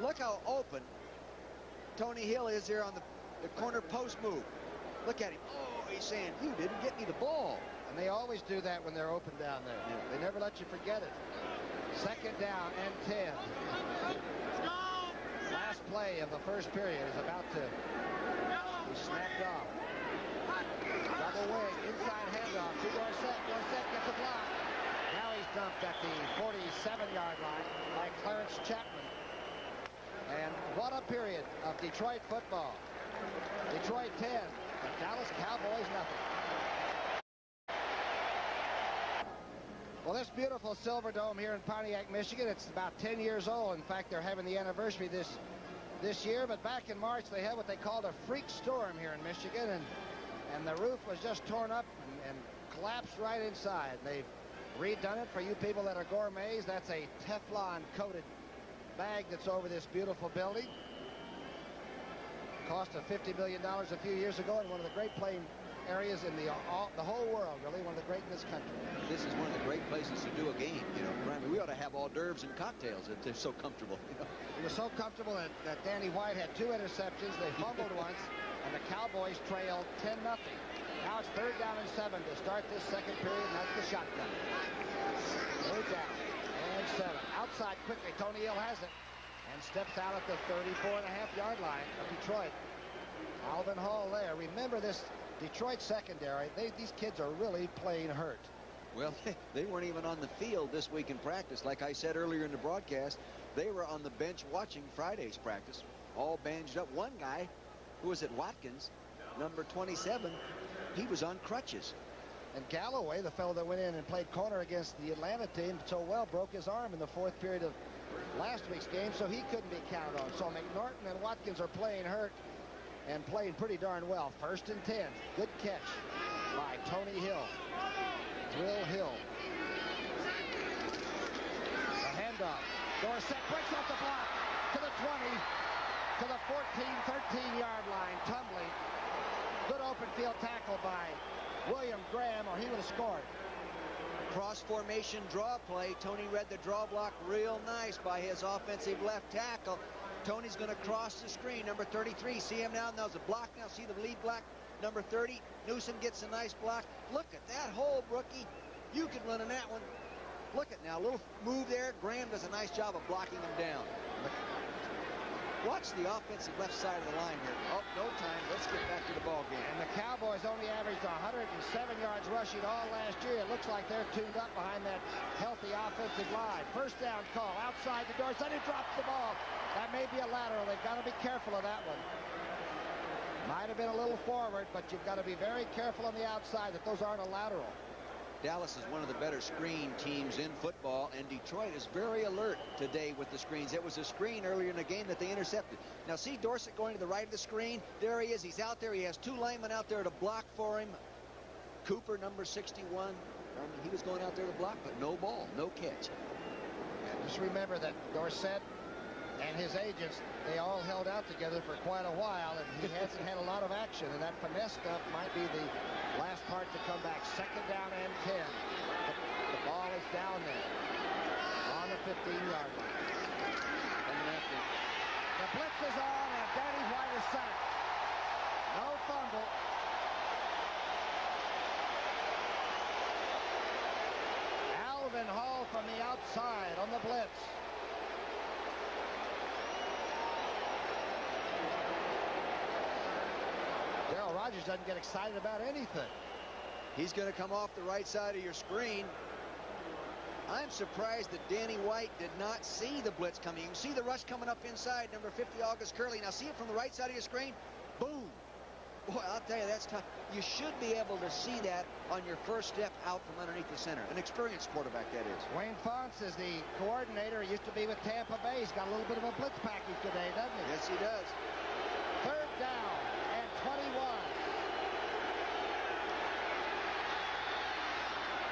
Speaker 5: Look how open Tony Hill is there on the corner post move. Look at him. Oh, he's saying, you didn't get me the ball.
Speaker 2: And they always do that when they're open down there.
Speaker 5: Yeah.
Speaker 2: They never let you forget it. Second down and 10. Last play of the first period is about to be snapped off. Double wing, inside handoff to Dorsett. Dorsett gets a block. Now he's dumped at the 47-yard line by Clarence Chapman. And what a period of Detroit football. Detroit 10, the Dallas Cowboys nothing. Well, this beautiful Silver Dome here in Pontiac, Michigan, it's about 10 years old. In fact, they're having the anniversary this year. But back in March, they had what they called a freak storm here in Michigan. And the roof was just torn up and collapsed right inside. They've redone it for you people that are gourmets. That's a Teflon-coated bag that's over this beautiful building. Cost of $50 million a few years ago, and one of the great playing areas in the whole world, really, one of the great in this country.
Speaker 5: This is one of the great places to do a game, you know. We ought to have hors d'oeuvres and cocktails if they're so comfortable, you know.
Speaker 2: It was so comfortable that Danny White had 2 interceptions. They fumbled once, and the Cowboys trailed 10-0. Now it's 3rd down and 7 to start this second period, and that's the shotgun. 3rd down and 7. Outside quickly, Tony Hill has it and steps out at the 34.5-yard line of Detroit. Alvin Hall there. Remember this Detroit secondary, these kids are really playing hurt.
Speaker 5: Well, they weren't even on the field this week in practice. Like I said earlier in the broadcast, they were on the bench watching Friday's practice, all bandaged up. One guy, who was at Watkins, number 27, he was on crutches.
Speaker 2: And Galloway, the fellow that went in and played corner against the Atlanta team so well, broke his arm in the 4th period of last week's game, so he couldn't be counted on. So McNorton and Watkins are playing hurt and playing pretty darn well. 1st and 10. Good catch by Tony Hill. Will Hill. The handoff. Dorsett breaks off the block to the 20, to the 14, 13-yard line, tumbling. Good open field tackle by William Graham, or he would have scored.
Speaker 5: Cross formation draw play. Tony read the draw block real nice by his offensive left tackle. Tony's going to cross the screen. Number 33. See him now. There's a block now. See the lead block. Number 30. Newsom gets a nice block. Look at that hole, Brookie. You can run in that one. Look at now. A little move there. Graham does a nice job of blocking him down. Watch the offensive left side of the line here. Oh, no time. Let's get back to the ball game.
Speaker 2: And the Cowboys only averaged 107 yards rushing all last year. It looks like they're tuned up behind that healthy offensive line. First down call outside the door. Then he drops the ball. That may be a lateral. They've got to be careful of that one. Might have been a little forward, but you've got to be very careful on the outside that those aren't a lateral.
Speaker 5: Dallas is one of the better screen teams in football, and Detroit is very alert today with the screens. It was a screen earlier in the game that they intercepted. Now see Dorsett going to the right of the screen. There he is. He's out there. He has 2 linemen out there to block for him. Cooper, number 61. He was going out there to block, but no ball, no catch.
Speaker 2: And just remember that Dorsett and his agents, they all held out together for quite a while, and he hasn't had a lot of action, and that finesse stuff might be the last part to come back. 2nd down and 10. The ball is down there on the 15-yard line. The blitz is on, and Danny White is sacked. No fumble. Alvin Hall from the outside on the blitz. Rodgers doesn't get excited about anything.
Speaker 5: He's going to come off the right side of your screen. I'm surprised that Danny White did not see the blitz coming. You can see the rush coming up inside, number 50, August Curley. Now see it from the right side of your screen. Boom. Boy, I'll tell you, that's tough. You should be able to see that on your first step out from underneath the center. An experienced quarterback, that is.
Speaker 2: Wayne Fonts is the coordinator. He used to be with Tampa Bay. He's got a little bit of a blitz package today, doesn't he?
Speaker 5: Yes, he does.
Speaker 2: Third down and 21.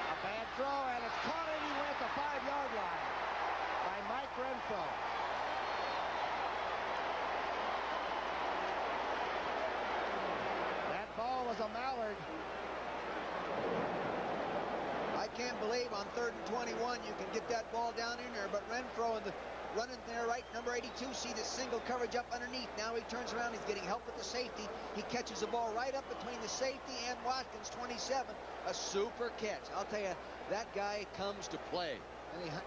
Speaker 2: A bad throw, and it's caught anyway at the 5-yard line by Mike Renfro. That ball was a mallard.
Speaker 5: I can't believe on 3rd and 21 you can get that ball down in there, but Renfro and the running there, right, number 82, see this single coverage up underneath. Now he turns around, he's getting help with the safety. He catches the ball right up between the safety and Watkins, 27. A super catch. I'll tell you, that guy comes to play.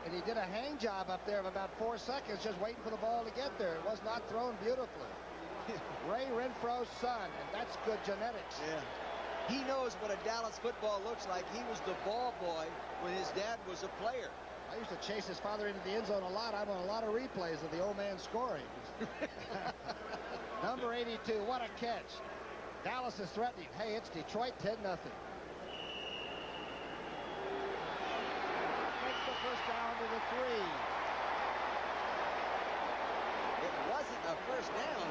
Speaker 2: And he did a hang job up there of about 4 seconds just waiting for the ball to get there. It was not thrown beautifully. Ray Renfro's son, and that's good genetics.
Speaker 5: Yeah. He knows what a Dallas football looks like. He was the ball boy when his dad was a player.
Speaker 2: I used to chase his father into the end zone a lot. I'm on a lot of replays of the old man scoring. Number 82, what a catch. Dallas is threatening. Hey, it's Detroit 10-0. Makes the first down to the 3.
Speaker 5: It wasn't a first down.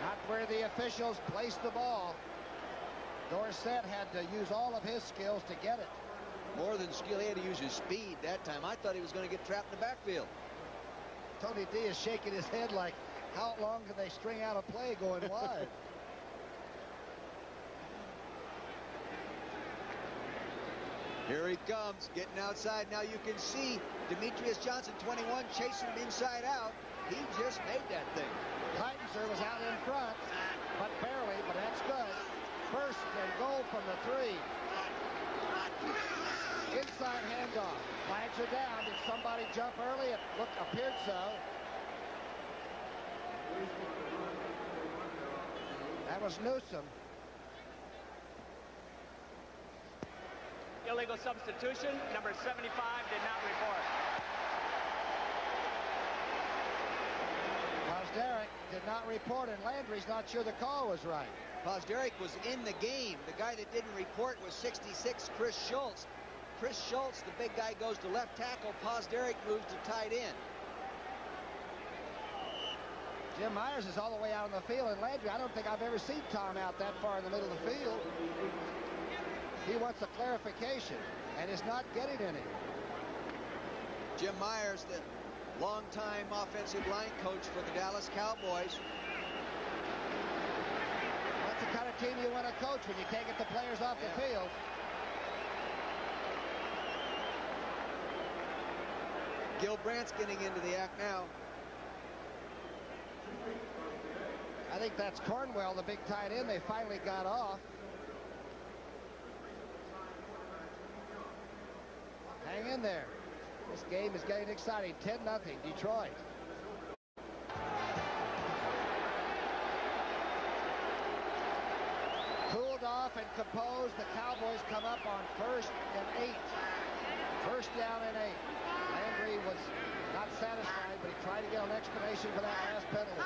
Speaker 2: Not where the officials placed the ball. Dorsett had to use all of his skills to get it.
Speaker 5: More than skill, he had to use his speed that time. I thought he was going to get trapped in the backfield.
Speaker 2: Tony D is shaking his head like, how long can they string out a play going wide?
Speaker 5: Here he comes, getting outside. Now you can see Demetrius Johnson, 21, chasing him inside out. He just made that thing.
Speaker 2: Heitzer was out in front, but barely, but that's good. First and goal from the 3. Inside handoff. Flags are down. Did somebody jump early? It appeared so. That was Newsom.
Speaker 4: Illegal substitution. Number 75 did not report.
Speaker 2: Posderick did not report, and Landry's not sure the call was right.
Speaker 5: Posderick was in the game. The guy that didn't report was 66, Chris Schultz. Chris Schultz, the big guy, goes to left tackle. Posderick moves to tight end.
Speaker 2: Jim Myers is all the way out on the field, and Landry, I don't think I've ever seen Tom out that far in the middle of the field. He wants a clarification, and is not getting any.
Speaker 5: Jim Myers, the longtime offensive line coach for the Dallas Cowboys.
Speaker 2: That's the kind of team you want to coach when you can't get the players off the field.
Speaker 5: Gil Brandt's getting into the act now.
Speaker 2: I think that's Cornwell, the big tight end. They finally got off. Hang in there. This game is getting exciting. 10-0, Detroit. Cooled off and composed. The Cowboys come up on 1st and 8. First down and 8. Landry was not satisfied, but he tried to get an explanation for that last penalty.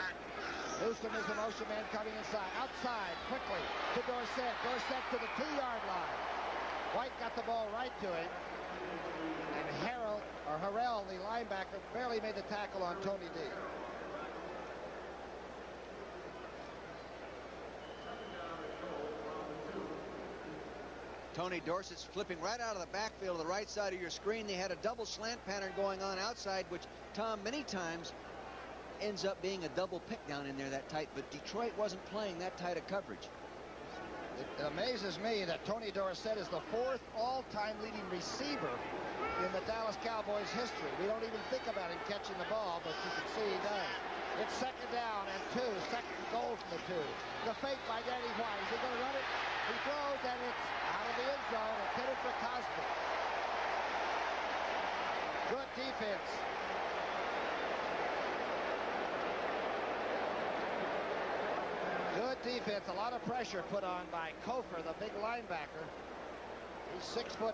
Speaker 2: Newsom is the motion man coming inside. Outside, quickly, to Dorsett. Dorsett to the 2-yard line. White got the ball right to him. And Harrell, the linebacker, barely made the tackle on Tony D.
Speaker 5: Tony Dorsett's flipping right out of the backfield to the right side of your screen. They had a double slant pattern going on outside, which Tom many times ends up being a double pick down in there that tight, but Detroit wasn't playing that tight of coverage.
Speaker 2: It amazes me that Tony Dorsett is the 4th all-time leading receiver in the Dallas Cowboys history. We don't even think about him catching the ball, but you can see he does. It's 2nd down and 2. Second goal from the 2. The fake by Danny White. Is he going to run it? He throws, and it's out of the end zone. Intended for Cosby. Good defense. Good good defense. A lot of pressure put on by Kofer, the big linebacker. He's 6'5",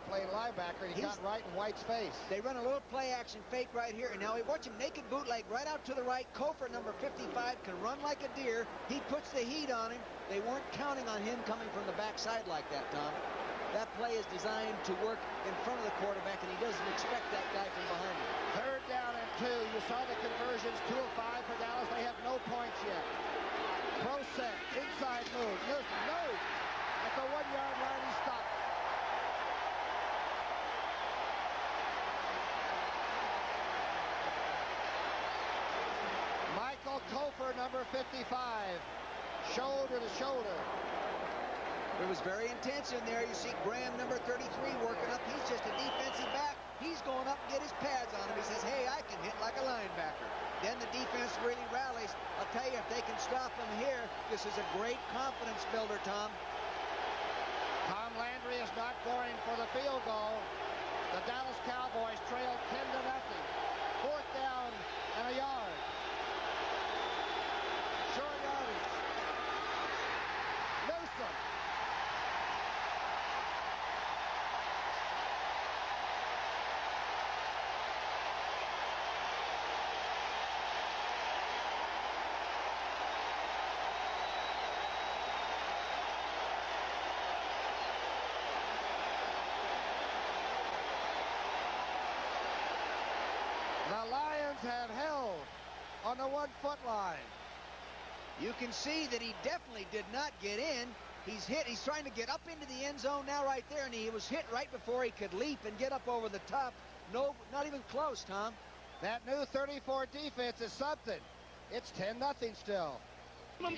Speaker 2: playing linebacker. He got right in White's face.
Speaker 5: They run a little play action fake right here, and now we watch him naked bootleg right out to the right. Kofer, number 55, can run like a deer. He puts the heat on him. They weren't counting on him coming from the backside like that, Tom. That play is designed to work in front of the quarterback, and he doesn't expect that guy from behind him.
Speaker 2: 3rd down and 2. You saw the conversions, 2 of 5 for Dallas. They have no points yet. Pro set, inside move. Listen, no. At the 1-yard line, he stopped. Michael Kofer, number 55, shoulder to shoulder.
Speaker 5: It was very intense in there. You see Graham, number 33, working up. He's just a defensive back. He's going up and get his pads on him. He says, hey, I can hit like a linebacker. Then the defense really rallies. I'll tell you, if they can stop him here, this is a great confidence builder, Tom.
Speaker 2: Tom Landry is not going for the field goal. The Dallas Cowboys trail 10-0. 4th down and a yard. Short yardage. Newsom. The Lions have held on the 1-foot line.
Speaker 5: You can see that he definitely did not get in. He's hit. He's trying to get up into the end zone now right there, and he was hit right before he could leap and get up over the top. No, not even close, Tom.
Speaker 2: That new 34 defense is something. It's 10-0 still. Well,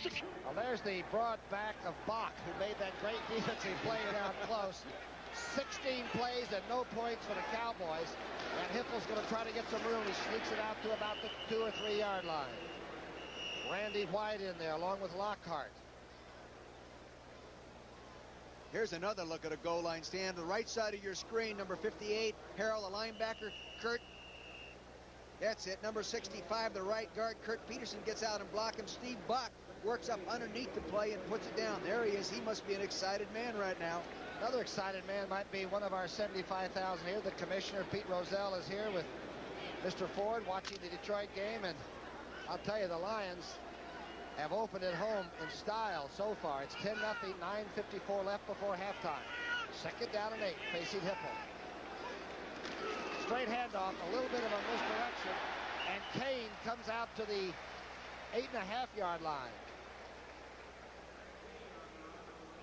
Speaker 2: there's the broad back of Bach, who made that great defensive play down close. 16 plays and no points for the Cowboys. And Hippel's going to try to get some room. He sneaks it out to about the 2 or 3 yard line. Randy White in there along with Lockhart.
Speaker 5: Here's another look at a goal line stand. The right side of your screen, number 58, Harrell, the linebacker. Kurt, that's it. Number 65, the right guard. Kurt Peterson gets out and block him. Steve Bach works up underneath the play and puts it down. There he is. He must be an excited man right now.
Speaker 2: Another excited man might be one of our 75,000 here. The commissioner, Pete Rozelle, is here with Mr. Ford watching the Detroit game. And I'll tell you, the Lions have opened at home in style so far. It's 10-0, 9:54 left before halftime. 2nd down and 8, facing Hippel. Straight handoff, a little bit of a misdirection, and Kane comes out to the 8.5-yard line.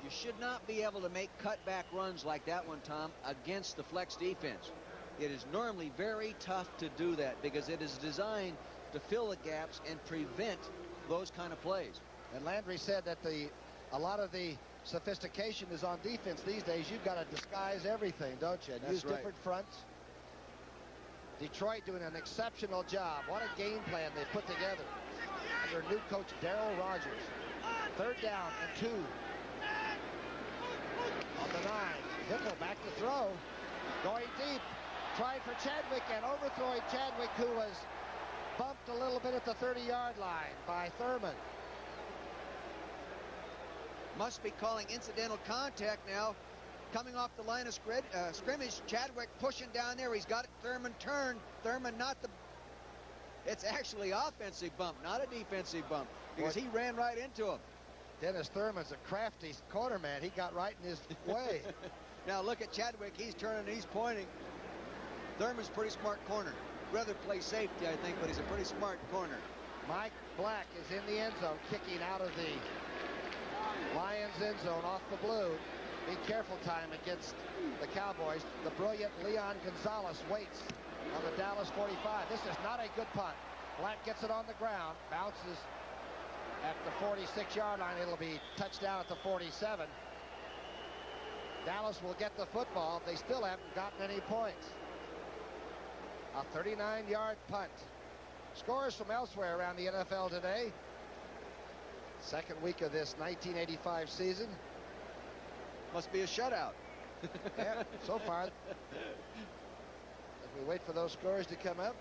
Speaker 5: You should not be able to make cutback runs like that one, Tom, against the flex defense. It is normally very tough to do that because it is designed to fill the gaps and prevent those kind of plays.
Speaker 2: And Landry said that a lot of the sophistication is on defense these days. You've got to disguise everything, don't you? And use different fronts. Detroit doing an exceptional job. What a game plan they put together under new coach Darrell Rogers. 3rd down and 2. On the 9, Hippel back to throw. Going deep. Trying for Chadwick and overthrowing Chadwick, who was bumped a little bit at the 30-yard line by Thurman.
Speaker 5: Must be calling incidental contact now. Coming off the line of scrimmage, Chadwick pushing down there. He's got it. Thurman turned. Thurman not the... It's actually offensive bump, not a defensive bump, because he ran right into him.
Speaker 2: Dennis Thurman's a crafty corner man. He got right in his way.
Speaker 5: Now look at Chadwick. He's turning, he's pointing. Thurman's a pretty smart corner. Rather play safety, I think, but he's a pretty smart corner.
Speaker 2: Mike Black is in the end zone, kicking out of the Lions end zone off the blue. Be careful time against the Cowboys. The brilliant Leon Gonzalez waits on the Dallas 45. This is not a good punt. Black gets it on the ground, bounces at the 46-yard line. It'll be touchdown at the 47. Dallas will get the football. They still haven't gotten any points. A 39-yard punt. Scores from elsewhere around the NFL today. 2nd week of this 1985 season.
Speaker 5: Must be a shutout.
Speaker 2: Yeah, so far. As we wait for those scores to come up,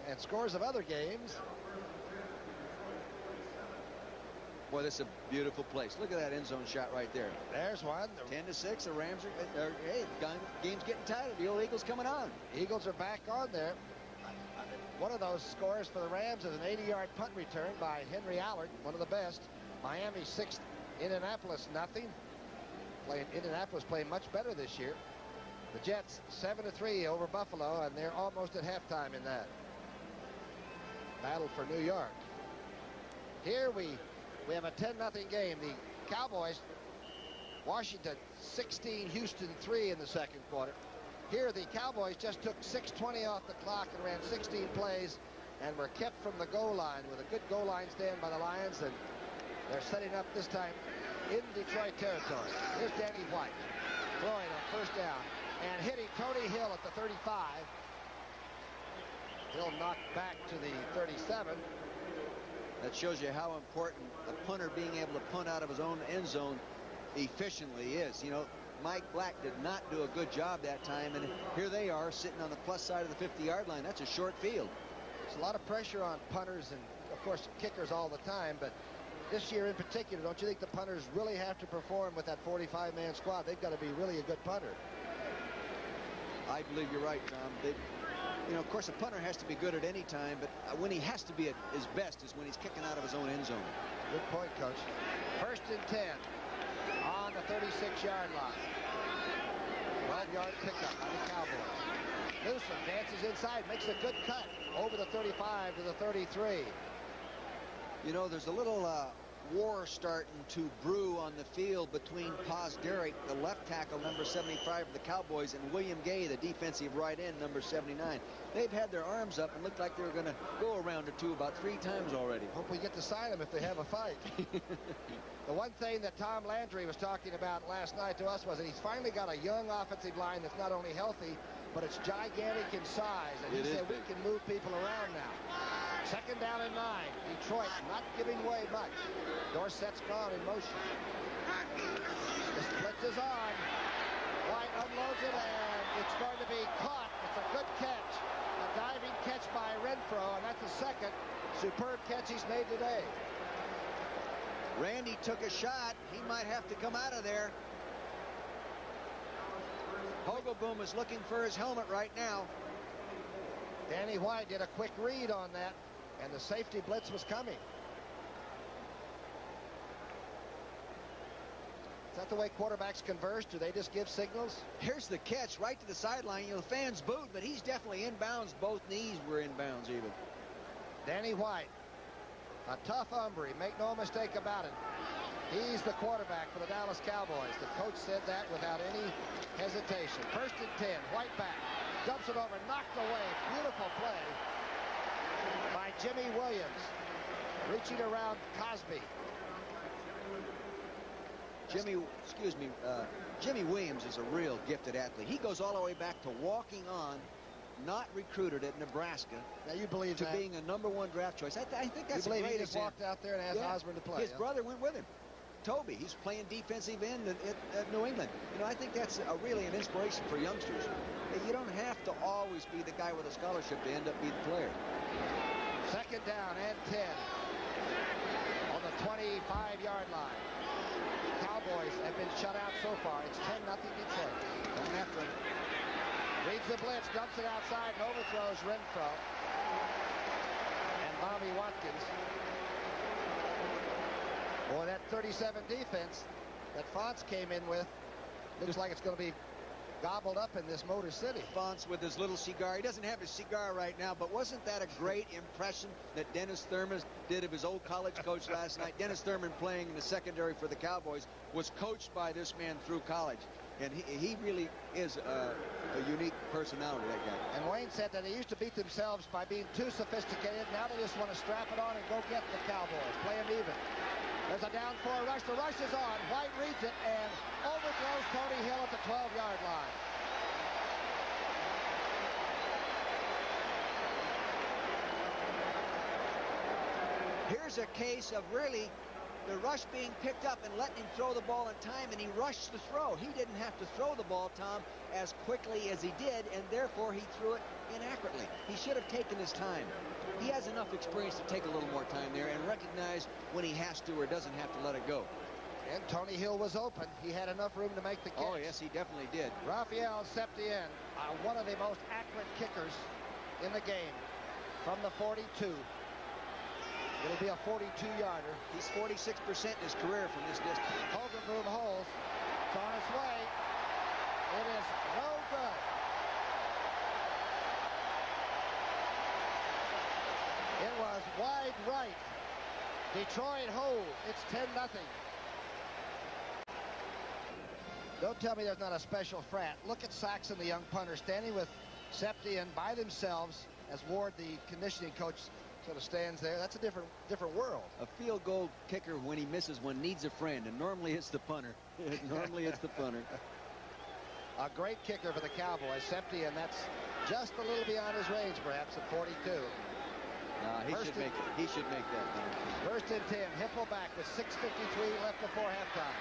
Speaker 2: and scores of other games.
Speaker 5: Boy, this is a beautiful place. Look at that end zone shot right there.
Speaker 2: There's one.
Speaker 5: 10-6. The Rams are hey, the game's getting tighter. The old Eagles coming on.
Speaker 2: Eagles are back on there. One of those scores for the Rams is an 80-yard punt return by Henry Allard, one of the best. Miami 6th, Indianapolis nothing. Indianapolis playing much better this year. The Jets 7-3 over Buffalo, and they're almost at halftime in that battle for New York. Here we have a 10-0 game. The Cowboys, Washington 16, Houston 3 in the second quarter. Here the Cowboys just took 6:20 off the clock and ran 16 plays and were kept from the goal line with a good goal line stand by the Lions, and they're setting up this time in Detroit territory. Here's Danny White throwing on first down and hitting Tony Hill at the 35. Hill knocked back to the 37.
Speaker 5: That shows you how important the punter being able to punt out of his own end zone efficiently is. You know, Mike Black did not do a good job that time, and here they are sitting on the plus side of the 50-yard line. That's a short field.
Speaker 2: There's a lot of pressure on punters and, of course, kickers all the time, but this year in particular, don't you think the punters really have to perform with that 45-man squad? They've got to be really a good punter.
Speaker 5: I believe you're right, Tom. You know, of course, a punter has to be good at any time, but when he has to be at his best is when he's kicking out of his own end zone.
Speaker 2: Good point, Coach. 1st and 10 on the 36-yard line. 12-yard pickup by the Cowboys. Newsom dances inside, makes a good cut over the 35 to the 33.
Speaker 5: You know, there's a little war starting to brew on the field between Paz Derek, the left tackle, number 75 of the Cowboys, and William Gay, the defensive right end, number 79. They've had their arms up and looked like they were going to go a round or two about 3 times already.
Speaker 2: Hope we get to sign them if they have a fight. The one thing that Tom Landry was talking about last night to us was that he's finally got a young offensive line that's not only healthy, but it's gigantic in size. And he said we can move people around now. 2nd down and 9. Detroit not giving away much. Dorsett's gone in motion. The blitz is on. White unloads it, and it's going to be caught. It's a good catch. A diving catch by Renfro, and that's the second superb catch he's made today.
Speaker 5: Randy took a shot. He might have to come out of there. Hogelboom is looking for his helmet right now.
Speaker 2: Danny White did a quick read on that, and the safety blitz was coming. Is that the way quarterbacks converse? Do they just give signals?
Speaker 5: Here's the catch right to the sideline. You know, the fans booed, but he's definitely inbounds. Both knees were inbounds even.
Speaker 2: Danny White, a tough hombre, make no mistake about it. He's the quarterback for the Dallas Cowboys. The coach said that without any hesitation. 1st and 10, White back, dumps it over, knocked away. Beautiful play by Jimmy Williams, reaching around Cosby.
Speaker 5: Jimmy Williams is a real gifted athlete. He goes all the way back to walking on, not recruited at Nebraska.
Speaker 2: Now you believe
Speaker 5: to
Speaker 2: that?
Speaker 5: being a #1 draft choice. I think that's
Speaker 2: you believe
Speaker 5: a great
Speaker 2: he just
Speaker 5: example.
Speaker 2: walked out there and asked Osborne to play?
Speaker 5: His brother went with him. Toby, he's playing defensive end at New England. You know, I think that's really an inspiration for youngsters. You don't have to always be the guy with a scholarship to end up being the player.
Speaker 2: 2nd down and 10 on the 25-yard line. Cowboys have been shut out so far. It's 10-0 Detroit. Coming after him. Reads the blitz, dumps it outside, and overthrows Renfro and Bobby Watkins. Boy, that 37 defense that Fonts came in with looks like it's going to be gobbled up in this Motor City.
Speaker 5: Fonts with his little cigar. He doesn't have his cigar right now, but wasn't that a great impression that Dennis Thurman did of his old college coach last night? Dennis Thurman, playing in the secondary for the Cowboys, was coached by this man through college. And he really is a unique personality, that guy.
Speaker 2: And Wayne said that they used to beat themselves by being too sophisticated. Now they just want to strap it on and go get the Cowboys. Play them even. There's a down 4 rush. The rush is on. White reads it and overthrows Tony Hill at the 12-yard line.
Speaker 5: Here's a case of really the rush being picked up and letting him throw the ball in time, and he rushed the throw. He didn't have to throw the ball, Tom, as quickly as he did, and therefore he threw it inaccurately. He should have taken his time. he has enough experience to take a little more time there and recognize when he has to or doesn't have to let it go.
Speaker 2: And Tony Hill was open. He had enough room to make the catch.
Speaker 5: Oh, yes, he definitely did.
Speaker 2: Rafael Septien, one of the most accurate kickers in the game from the 42. It'll be a 42-yarder.
Speaker 5: He's 46% in his career from this distance.
Speaker 2: Hogan Boom Holes. It's on its way. It is no good. It was wide right. Detroit hold. It's 10-0. Don't tell me there's not a special frat. Look at Saxon, the young punter, standing with Septien by themselves as Ward, the conditioning coach, sort of stands there. That's a different world.
Speaker 5: A field goal kicker, when he misses one, needs a friend, and normally it's the punter. Normally it's the punter.
Speaker 2: A great kicker for the Cowboys. Septien, that's just a little beyond his range, perhaps, at 42.
Speaker 5: He should make it. He should make that.
Speaker 2: First and 10. Hipple back with 6:53 left before halftime.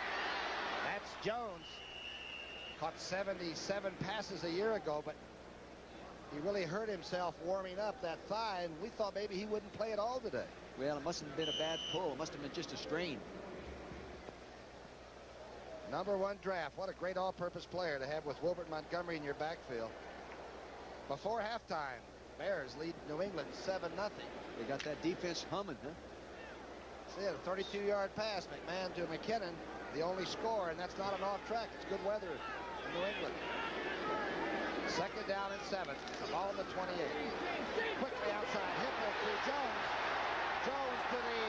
Speaker 2: That's Jones. Caught 77 passes a year ago, but he really hurt himself warming up that thigh, and we thought maybe he wouldn't play at all today.
Speaker 5: Well, it must have been a bad pull. It must have been just a strain.
Speaker 2: #1 draft. What a great all-purpose player to have with Wilbert Montgomery in your backfield. Before halftime, Bears lead New England 7-0.
Speaker 5: They got that defense humming, huh?
Speaker 2: See, a 32-yard pass, McMahon to McKinnon, the only score, and that's not an off track. It's good weather in New England. Second down and 7. The ball in the 28. Quickly outside. Hipple to Jones. Jones to the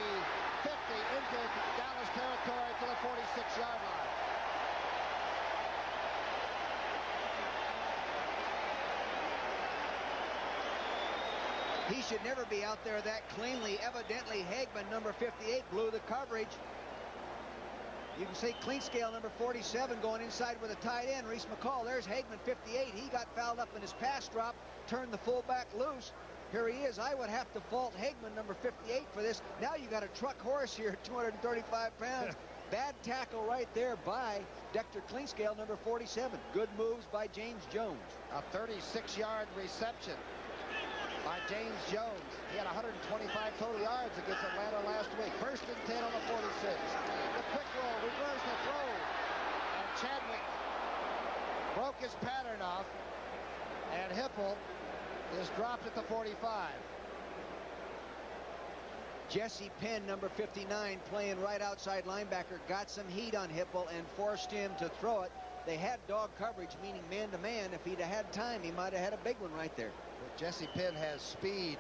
Speaker 2: 50 into Dallas territory to the 46-yard line.
Speaker 5: He should never be out there that cleanly. Evidently, Hagman, number 58, blew the coverage. You can see clean scale number 47 going inside with a tight end, Reese McCall. There's Hagman, 58. He got fouled up in his pass drop, turned the fullback loose. Here he is. I would have to fault Hagman, number 58, for this. Now you got a truck horse here, 235 pounds. Bad tackle right there by Dexter Cleanscale, number 47. Good moves by James Jones.
Speaker 2: A 36-yard reception by James Jones. He had 125 total yards against Atlanta last week. First and 10 on the 46. The quick roll, reverse the throw. And Chadwick broke his pattern off. And Hipple is dropped at the 45.
Speaker 5: Jesse Penn, number 59, playing right outside linebacker, got some heat on Hipple and forced him to throw it. They had dog coverage, meaning man-to-man. If he'd have had time, he might have had a big one right there.
Speaker 2: But Jesse Penn has speed.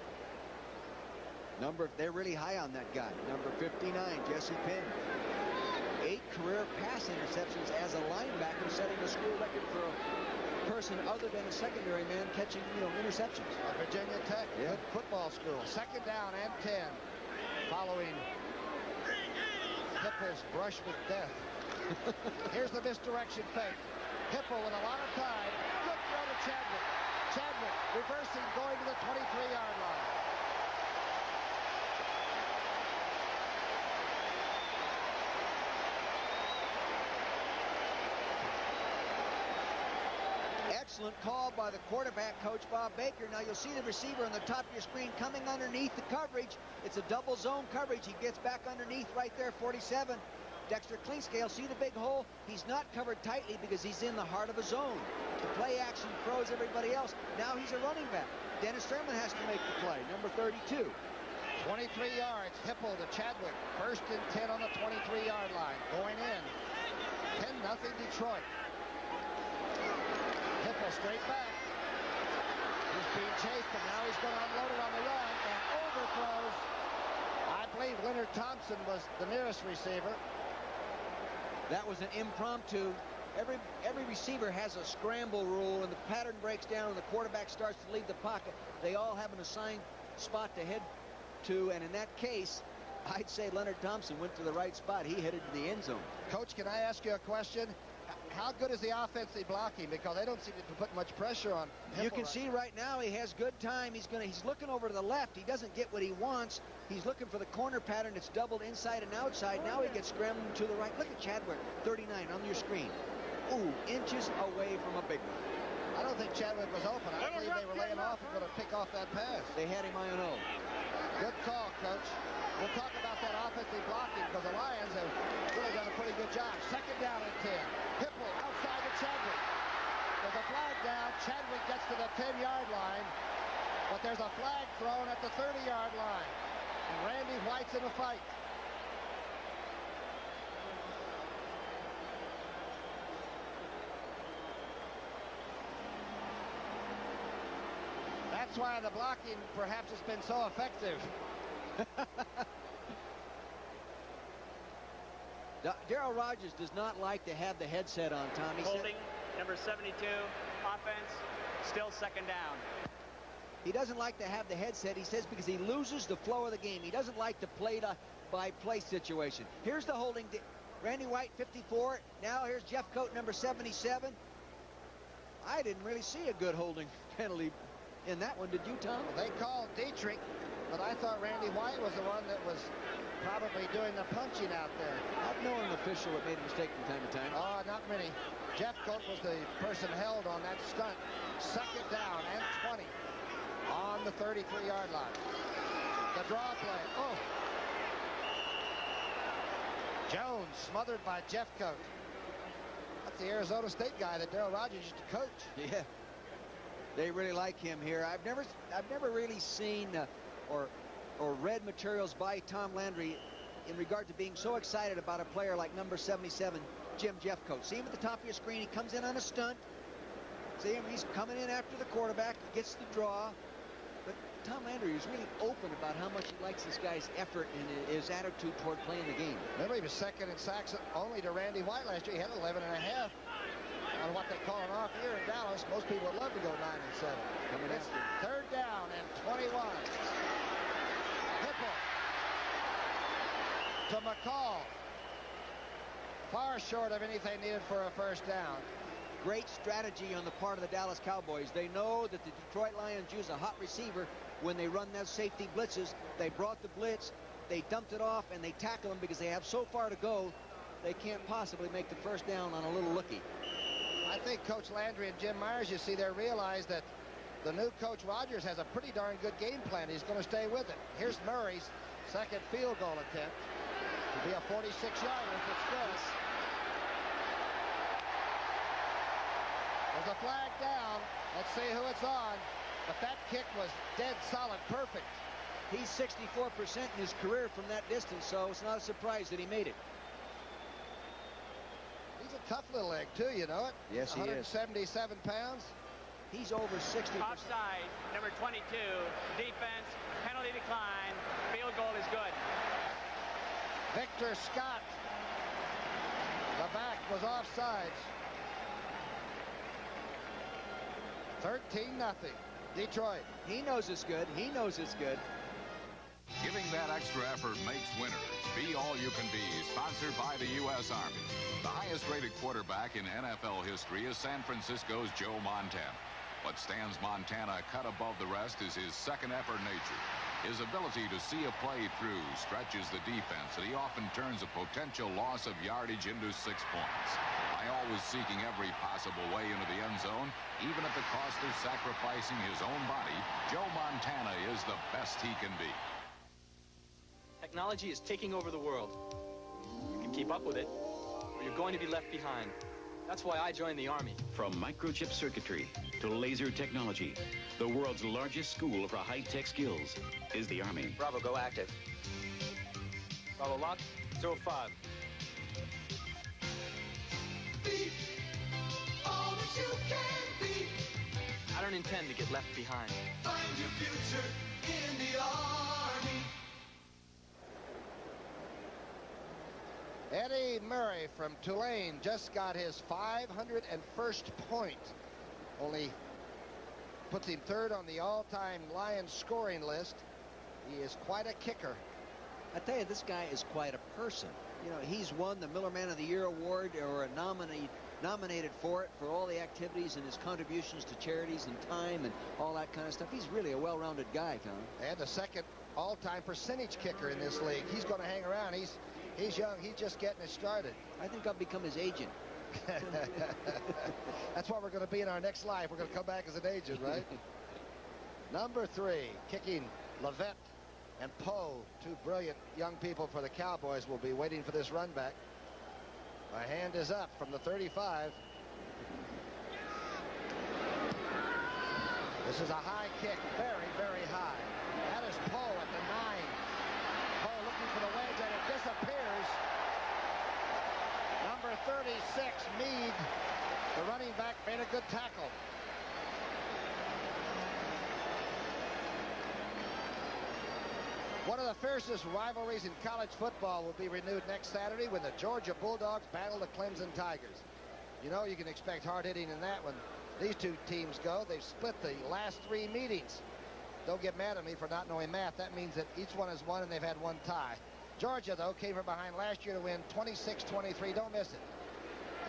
Speaker 5: They're really high on that guy. Number 59, Jesse Penn. 8 career pass interceptions as a linebacker, setting the school record for a person other than a secondary man catching, interceptions.
Speaker 2: Virginia Tech,
Speaker 5: yeah.
Speaker 2: Good football school. Second down and 10. Following Hipple's brush with death. Here's the misdirection fake. Hipple with a lot of time. Good throw to Chadwick. Chadwick reversing, going to the 23-yard line.
Speaker 5: Excellent call by the quarterback, Coach Bob Baker. Now you'll see the receiver on the top of your screen coming underneath the coverage. It's a double zone coverage. He gets back underneath right there, 47. Dexter Cleanscale, see the big hole? He's not covered tightly because he's in the heart of a zone. The play action throws everybody else. Now he's a running back. Dennis Sherman has to make the play, number 32.
Speaker 2: 23 yards, Hipple to Chadwick. First and 10 on the 23-yard line. Going in. 10-0 Detroit. Hipple straight back. He's being chased, but now he's going to unload it on the run and overthrows. I believe Leonard Thompson was the nearest receiver.
Speaker 5: That was an impromptu. Every receiver has a scramble rule, and the pattern breaks down, and the quarterback starts to leave the pocket. They all have an assigned spot to head to, and in that case, I'd say Leonard Thompson went to the right spot. He headed to the end zone.
Speaker 2: Coach, can I ask you a question? How good is the offensive blocking? Because they don't seem to put much pressure on Hipple.
Speaker 5: You can see right now he has good time. He's looking over to the left. He doesn't get what he wants. He's looking for the corner pattern. It's doubled inside and outside. Now he gets scrambling to the right. Look at Chadwick, 39 on your screen. Ooh, inches away from a big one.
Speaker 2: I don't think Chadwick was open. I believe they were laying off and going to pick off that pass.
Speaker 5: They had him I-0.
Speaker 2: Good call, Coach. We'll talk about that offensive blocking because the Lions have really done a pretty good job. Second down and 10. Hipple outside to Chadwick. There's a flag down. Chadwick gets to the 10-yard line, but there's a flag thrown at the 30-yard line. And Randy White's in the fight. That's why the blocking perhaps has been so effective.
Speaker 5: Darryl Rogers does not like to have the headset on, Tommy.
Speaker 4: Holding, number 72, offense, still second down.
Speaker 5: He doesn't like to have the headset, he says, because he loses the flow of the game. He doesn't like the play-by-play situation. Here's the holding. Randy White, 54. Now here's Jeff Coat, number 77. I didn't really see a good holding penalty in that one. Did you, Tom?
Speaker 2: They called Dietrich, but I thought Randy White was the one that was probably doing the punching out there.
Speaker 5: I've known an official that made a mistake from time to time.
Speaker 2: Oh, not many. Jeff Coat was the person held on that stunt. Second down and 20 on the 33-yard line. The draw play. Oh. Jones smothered by Jeff Coat. That's the Arizona State guy that Darryl Rogers used to coach.
Speaker 5: Yeah. They really like him here. I've never really seen or read materials by Tom Landry in regard to being so excited about a player like number 77, Jim Jeffcoat. See him at the top of your screen. He comes in on a stunt. See him, he's coming in after the quarterback, gets the draw. But Tom Landry is really open about how much he likes this guy's effort and his attitude toward playing the game.
Speaker 2: Remember, he was second in sacks only to Randy White last year. He had 11 and a half on what they call an off year in Dallas. Most people would love to go 9 and 7. It's third down and 21. Hipple to McCall. Far short of anything needed for a first down.
Speaker 5: Great strategy on the part of the Dallas Cowboys. They know that the Detroit Lions use a hot receiver when they run those safety blitzes. They brought the blitz, they dumped it off, and they tackle them because they have so far to go. They can't possibly make the first down on a little lookie.
Speaker 2: I think Coach Landry and Jim Myers, you see there, realize that the new Coach Rogers has a pretty darn good game plan. He's going to stay with it. Here's Murray's second field goal attempt. It'll be a 46-yarder if it's good. There's a flag down. Let's see who it's on. But that kick was dead solid, perfect.
Speaker 5: He's 64% in his career from that distance, so it's not a surprise that he made it.
Speaker 2: He's a tough little egg, too, you know it?
Speaker 5: Yes, he is.
Speaker 2: 177 pounds. He's over 60%.
Speaker 4: Offside, number 22, defense, penalty decline, field goal is good.
Speaker 2: Victor Scott. The back was offsides. 13-0. Detroit.
Speaker 5: He knows it's good. He knows it's good.
Speaker 6: Giving that extra effort makes winners. Be all you can be. Sponsored by the U.S. Army. The highest-rated quarterback in NFL history is San Francisco's Joe Montana. What stands Montana cut above the rest is his second-effort nature. His ability to see a play through stretches the defense, and he often turns a potential loss of yardage into 6 points. By always seeking every possible way into the end zone, even at the cost of sacrificing his own body, Joe Montana is the best he can be.
Speaker 7: Technology is taking over the world. You can keep up with it, or you're going to be left behind. That's why I joined the Army.
Speaker 8: From microchip circuitry to laser technology, the world's largest school for high-tech skills is the Army.
Speaker 7: Bravo, go active. Bravo, lock, 05.
Speaker 9: Be all that you can be.
Speaker 7: I don't intend to get left behind.
Speaker 9: Find your future in the Army.
Speaker 2: Eddie Murray from Tulane just got his 501st point. Only puts him third on the all-time Lions scoring list. He is quite a kicker.
Speaker 5: I tell you, this guy is quite a person. You know, he's won the Miller Man of the Year award or nominated for it for all the activities and his contributions to charities and time and all that kind of stuff. He's really a well-rounded guy, Tom.
Speaker 2: And the second all-time percentage kicker in this league. He's going to hang around. He's young. He's just getting it started.
Speaker 5: I think I'll become his agent.
Speaker 2: That's what we're going to be in our next life. We're going to come back as an agent, right? Number 3, kicking Levette and Poe, 2 brilliant young people for the Cowboys, will be waiting for this run back. My hand is up from the 35. This is a high kick, very, very high. That is Poe at the 9. Poe looking for the wedge, and it disappears. Number 36, Meade, the running back, made a good tackle. One of the fiercest rivalries in college football will be renewed next Saturday when the Georgia Bulldogs battle the Clemson Tigers. You know you can expect hard hitting in that when these 2 teams go. They've split the last 3 meetings. Don't get mad at me for not knowing math. That means that each one has won and they've had 1 tie. Georgia, though, came from behind last year to win 26-23. Don't miss it.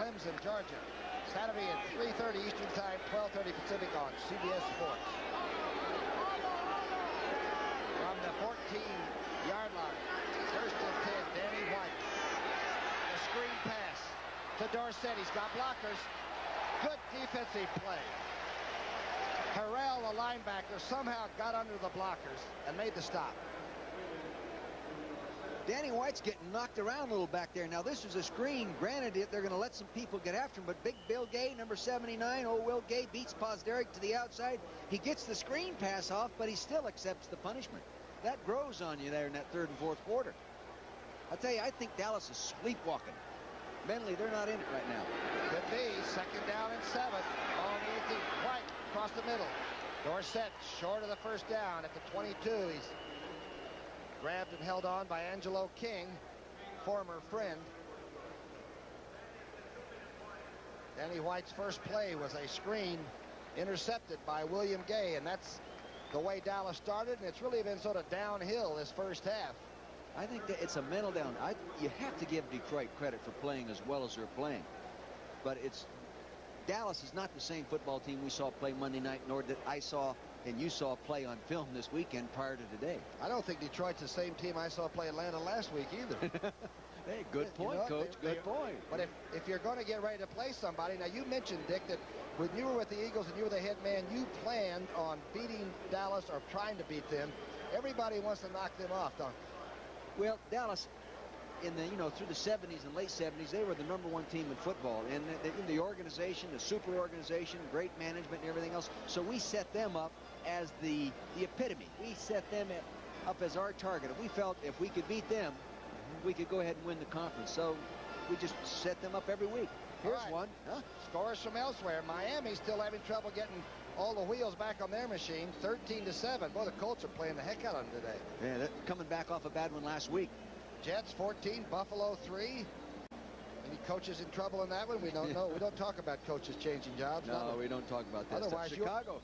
Speaker 2: Clemson, Georgia. Saturday at 3:30 Eastern Time, 12:30 Pacific on CBS Sports. From the 14-yard line, 1st and 10, Danny White. The screen pass to Dorsett. He's got blockers. Good defensive play. Harrell, the linebacker, somehow got under the blockers and made the stop.
Speaker 5: Danny White's getting knocked around a little back there. Now, this is a screen. Granted, they're going to let some people get after him, but big Bill Gay, number 79, old Will Gay, beats Posderick to the outside. He gets the screen pass off, but he still accepts the punishment. That grows on you there in that 3rd and 4th quarter. I'll tell you, I think Dallas is sleepwalking. Mentally, they're not in it right now.
Speaker 2: Could be. 2nd down and 7. On the 18. White across the middle. Dorsett short of the 1st down at the 22. He's grabbed and held on by Angelo King, former friend. Danny White's first play was a screen intercepted by William Gay, and that's the way Dallas started, and it's really been sort of downhill this first half.
Speaker 5: I think that it's a mental down. You have to give Detroit credit for playing as well as they're playing. But Dallas is not the same football team we saw play Monday night, nor that I saw and you saw play on film this weekend prior to today.
Speaker 2: I don't think Detroit's the same team I saw play Atlanta last week either.
Speaker 5: Hey, good point, Coach. Good point.
Speaker 2: But if you're going to get ready to play somebody, now you mentioned, Dick, that when you were with the Eagles and you were the head man, you planned on beating Dallas or trying to beat them. Everybody wants to knock them off, don't they?
Speaker 5: Well, Dallas, in the through the 70s and late 70s, they were the #1 team in football, and in the organization, the super organization, great management, and everything else. So we set them up as the epitome. We set them up as our target. We felt if we could beat them, we could go ahead and win the conference. So we just set them up every week. Here's one. Huh?
Speaker 2: Scores from elsewhere. Miami's still having trouble getting all the wheels back on their machine. 13-7. Boy, the Colts are playing the heck out of them today.
Speaker 5: Yeah, they're coming back off a bad one last week.
Speaker 2: Jets 14, Buffalo 3. Any coaches in trouble in that one? We don't know. We don't talk about coaches changing jobs.
Speaker 5: No, we don't talk about that.
Speaker 2: Otherwise,
Speaker 5: Chicago.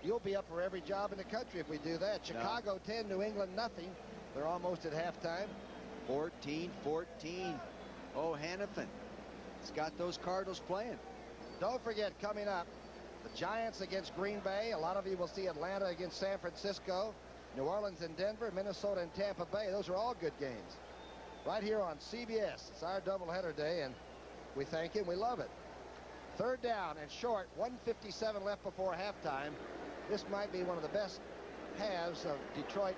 Speaker 2: You'll be up for every job in the country if we do that. Chicago 10, New England nothing. They're almost at halftime.
Speaker 5: 14-14. Oh, Hannafin. It's got those Cardinals playing.
Speaker 2: Don't forget, coming up, the Giants against Green Bay. A lot of you will see Atlanta against San Francisco. New Orleans and Denver, Minnesota and Tampa Bay. Those are all good games. Right here on CBS. It's our doubleheader day, and we thank you and we love it. 3rd down and short. 1:57 left before halftime. This might be one of the best halves of Detroit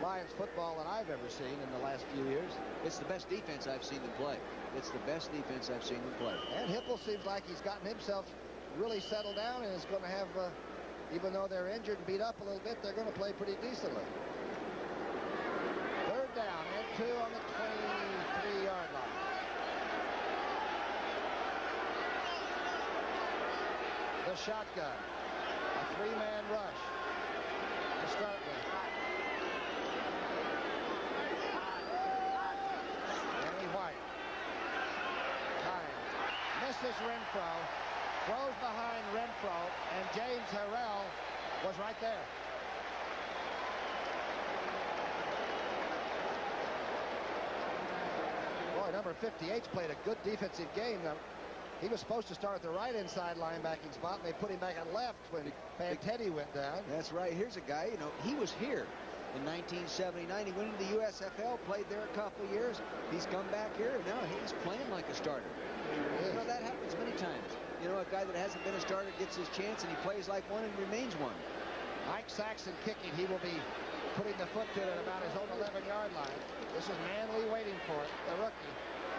Speaker 2: Lions football that I've ever seen in the last few years.
Speaker 5: It's the best defense I've seen them play. It's the best defense I've seen them play.
Speaker 2: And Hipple seems like he's gotten himself really settled down and is going to have, even though they're injured and beat up a little bit, they're going to play pretty decently. 3rd down and 2 on the 23-yard line. The shotgun. A 3-man rush to start with. Danny White. Time. Misses Renfro. Throws behind Renfro, and James Harrell was right there. Boy, number 58's played a good defensive game. Now, he was supposed to start at the right inside linebacking spot, and they put him back at left when Fantetti went down.
Speaker 5: That's right. Here's a guy, he was here in 1979. He went into the USFL, played there a couple of years. He's come back here, and now he's playing like a starter. That happens many a guy that hasn't been a starter gets his chance, and he plays like one and remains one.
Speaker 2: Mike Saxon kicking. He will be putting the foot to it at about his own 11-yard line. This is Manley waiting for it, the rookie.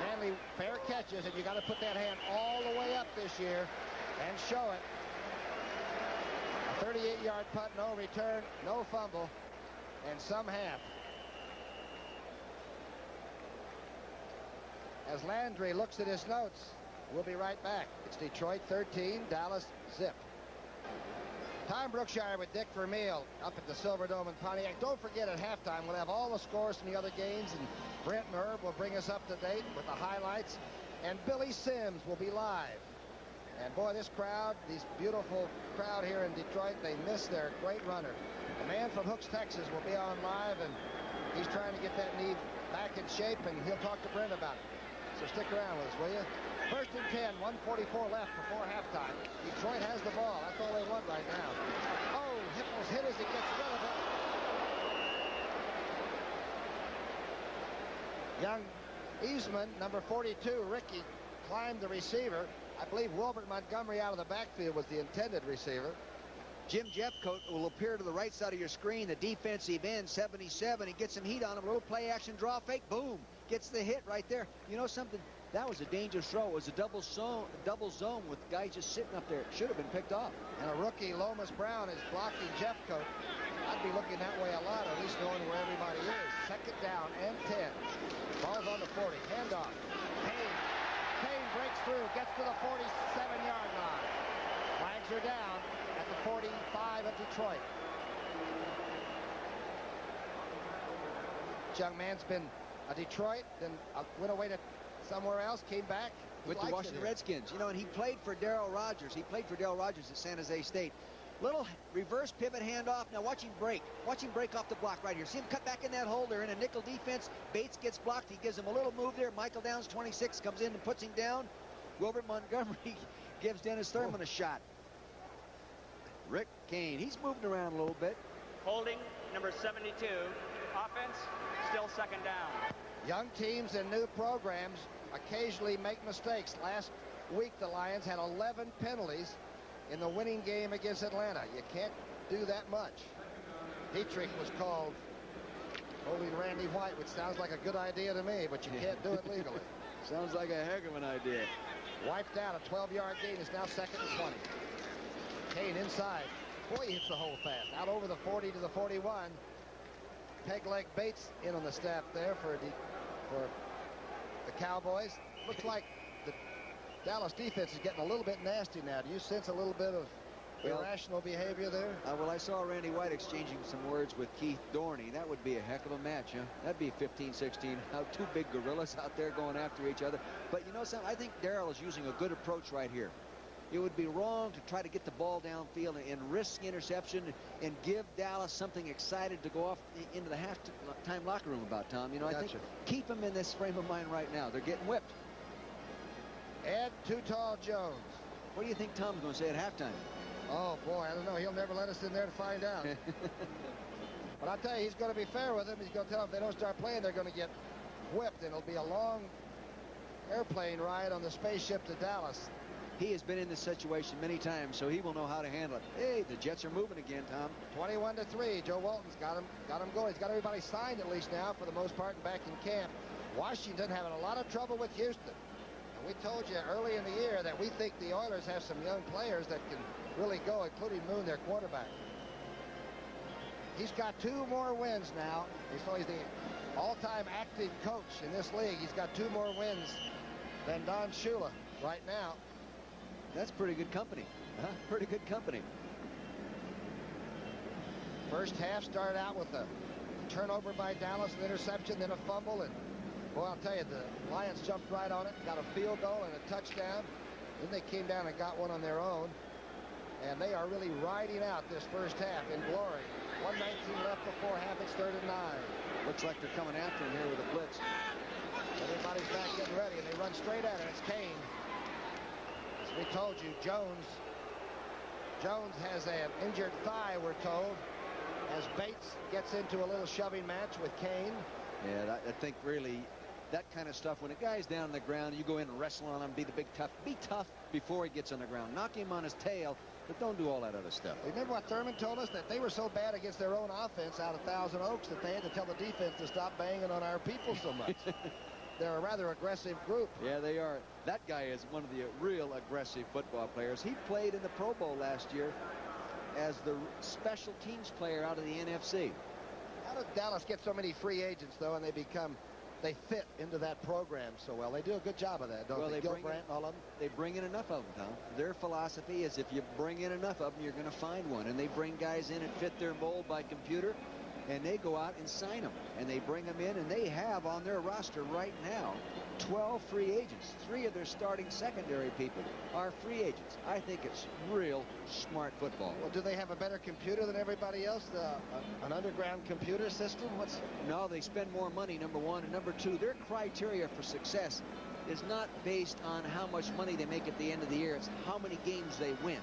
Speaker 2: Manley fair catches, and you got to put that hand all the way up this year and show it. A 38-yard punt, no return, no fumble, and some half. As Landry looks at his notes, we'll be right back. It's Detroit 13, Dallas zip. Tom Brookshire with Dick Vermeil up at the Silverdome in Pontiac. Don't forget, at halftime, we'll have all the scores from the other games, and Brent and Herb will bring us up to date with the highlights. And Billy Sims will be live. And boy, this crowd, this beautiful crowd here in Detroit, they miss their great runner. The man from Hooks, Texas will be on live, and he's trying to get that knee back in shape, and he'll talk to Brent about it. So stick around with us, will you? First and 10, 1:44 left before halftime. Detroit has the ball. That's all they want right now. Oh, Hipples hit as he gets rid of it. Young Eastman, number 42, Ricky, climbed the receiver. I believe Wilbert Montgomery out of the backfield was the intended receiver.
Speaker 5: Jim Jeffcoat will appear to the right side of your screen. The defensive end, 77. He gets some heat on him. A little play action draw fake. Boom. Gets the hit right there. You know something? That was a dangerous throw. It was a double zone with guys just sitting up there. It should have been picked off.
Speaker 2: And a rookie, Lomas Brown, is blocking Jeffcoat. I'd be looking that way a lot, or at least knowing where everybody is. Second down and 10. Ball's on the 40. Handoff. Kane breaks through. Gets to the 47-yard line. Flags are down at the 45 of Detroit. This young man's been a Detroit, then went away to somewhere else, came back
Speaker 5: with the Washington Redskins. You know, and he played for Darrell Rogers. He played for Darrell Rogers at San Jose State. Little reverse pivot handoff. Now watch him break. Watch him break off the block right here. See him cut back in that hole. They're in a nickel defense. Bates gets blocked. He gives him a little move there. Michael Downs, 26, comes in and puts him down. Wilbert Montgomery gives Dennis Thurman a shot. Rick Kane, he's moving around a little bit.
Speaker 4: Holding, number 72. Offense, still second down.
Speaker 2: Young teams and new programs occasionally make mistakes. Last week, the Lions had 11 penalties in the winning game against Atlanta. You can't do that much. Dietrich was called holding Randy White, which sounds like a good idea to me, but you can't do it legally.
Speaker 5: Sounds like a heck of an idea.
Speaker 2: Wiped out. A 12-yard gain is now second and 20. Kane inside. Boy, he hits the hole fast. Out over the 40 to the 41. Pegleg Bates in on the staff there for the Cowboys. Looks like the Dallas defense is getting a little bit nasty now. Do you sense a little bit of irrational behavior there?
Speaker 5: Well, I saw Randy White exchanging some words with Keith Dorney. That would be a heck of a match, huh? That'd be 15-16. Two big gorillas out there going after each other. But you know something? I think Darrell is using a good approach right here. It would be wrong to try to get the ball downfield and risk interception and give Dallas something excited to go off into the halftime locker room about, Tom. You know, I think keep them in this frame of mind right now. They're getting whipped.
Speaker 2: Ed Too Tall Jones.
Speaker 5: What do you think Tom's going to say at halftime?
Speaker 2: Oh, boy, I don't know. He'll never let us in there to find out. But I'll tell you, he's going to be fair with them. He's going to tell them if they don't start playing, they're going to get whipped, and it'll be a long airplane ride on the spaceship to Dallas.
Speaker 5: He has been in this situation many times, so he will know how to handle it. Hey, the Jets are moving again, Tom.
Speaker 2: 21-3. Joe Walton's got him going. He's got everybody signed at least now for the most part and back in camp. Washington having a lot of trouble with Houston. And we told you early in the year that we think the Oilers have some young players that can really go, including Moon, their quarterback. He's got 2 more wins now. He's the all-time active coach in this league. He's got 2 more wins than Don Shula right now.
Speaker 5: That's pretty good company. Pretty good company.
Speaker 2: First half started out with a turnover by Dallas, an interception, then a fumble. And, well, I'll tell you, the Lions jumped right on it, got a field goal and a touchdown. Then they came down and got one on their own. And they are really riding out this first half in glory. 1:19 left before half. It's 3rd and 9.
Speaker 5: Looks like they're coming after him here with a blitz.
Speaker 2: Everybody's back getting ready, and they run straight at it. It's Kane. We told you, Jones has an injured thigh, we're told, as Bates gets into a little shoving match with Kane.
Speaker 5: Yeah, I think really that kind of stuff. When a guy's down on the ground, you go in and wrestle on him, be the big tough. Be tough before he gets on the ground. Knock him on his tail, but don't do all that other stuff.
Speaker 2: Remember what Thurman told us? That they were so bad against their own offense out of Thousand Oaks that they had to tell the defense to stop banging on our people so much. They're a rather aggressive group.
Speaker 5: Yeah, they are. That guy is one of the real aggressive football players. He played in the Pro Bowl last year as the special teams player out of the NFC.
Speaker 2: How does Dallas get so many free agents, though, and they fit into that program so well? They do a good job of that, don't they? Gil Brandt and all of them?
Speaker 5: They bring in enough of them, Tom. Their philosophy is if you bring in enough of them, you're going to find one. And they bring guys in and fit their mold by computer, and they go out and sign them. And they bring them in, and they have on their roster right now 12 free agents. 3 of their starting secondary people are free agents. I think it's real smart football.
Speaker 2: Well, do they have a better computer than everybody else? An underground computer system?
Speaker 5: No, they spend more money, number one. And number two, their criteria for success is not based on how much money they make at the end of the year. It's how many games they win.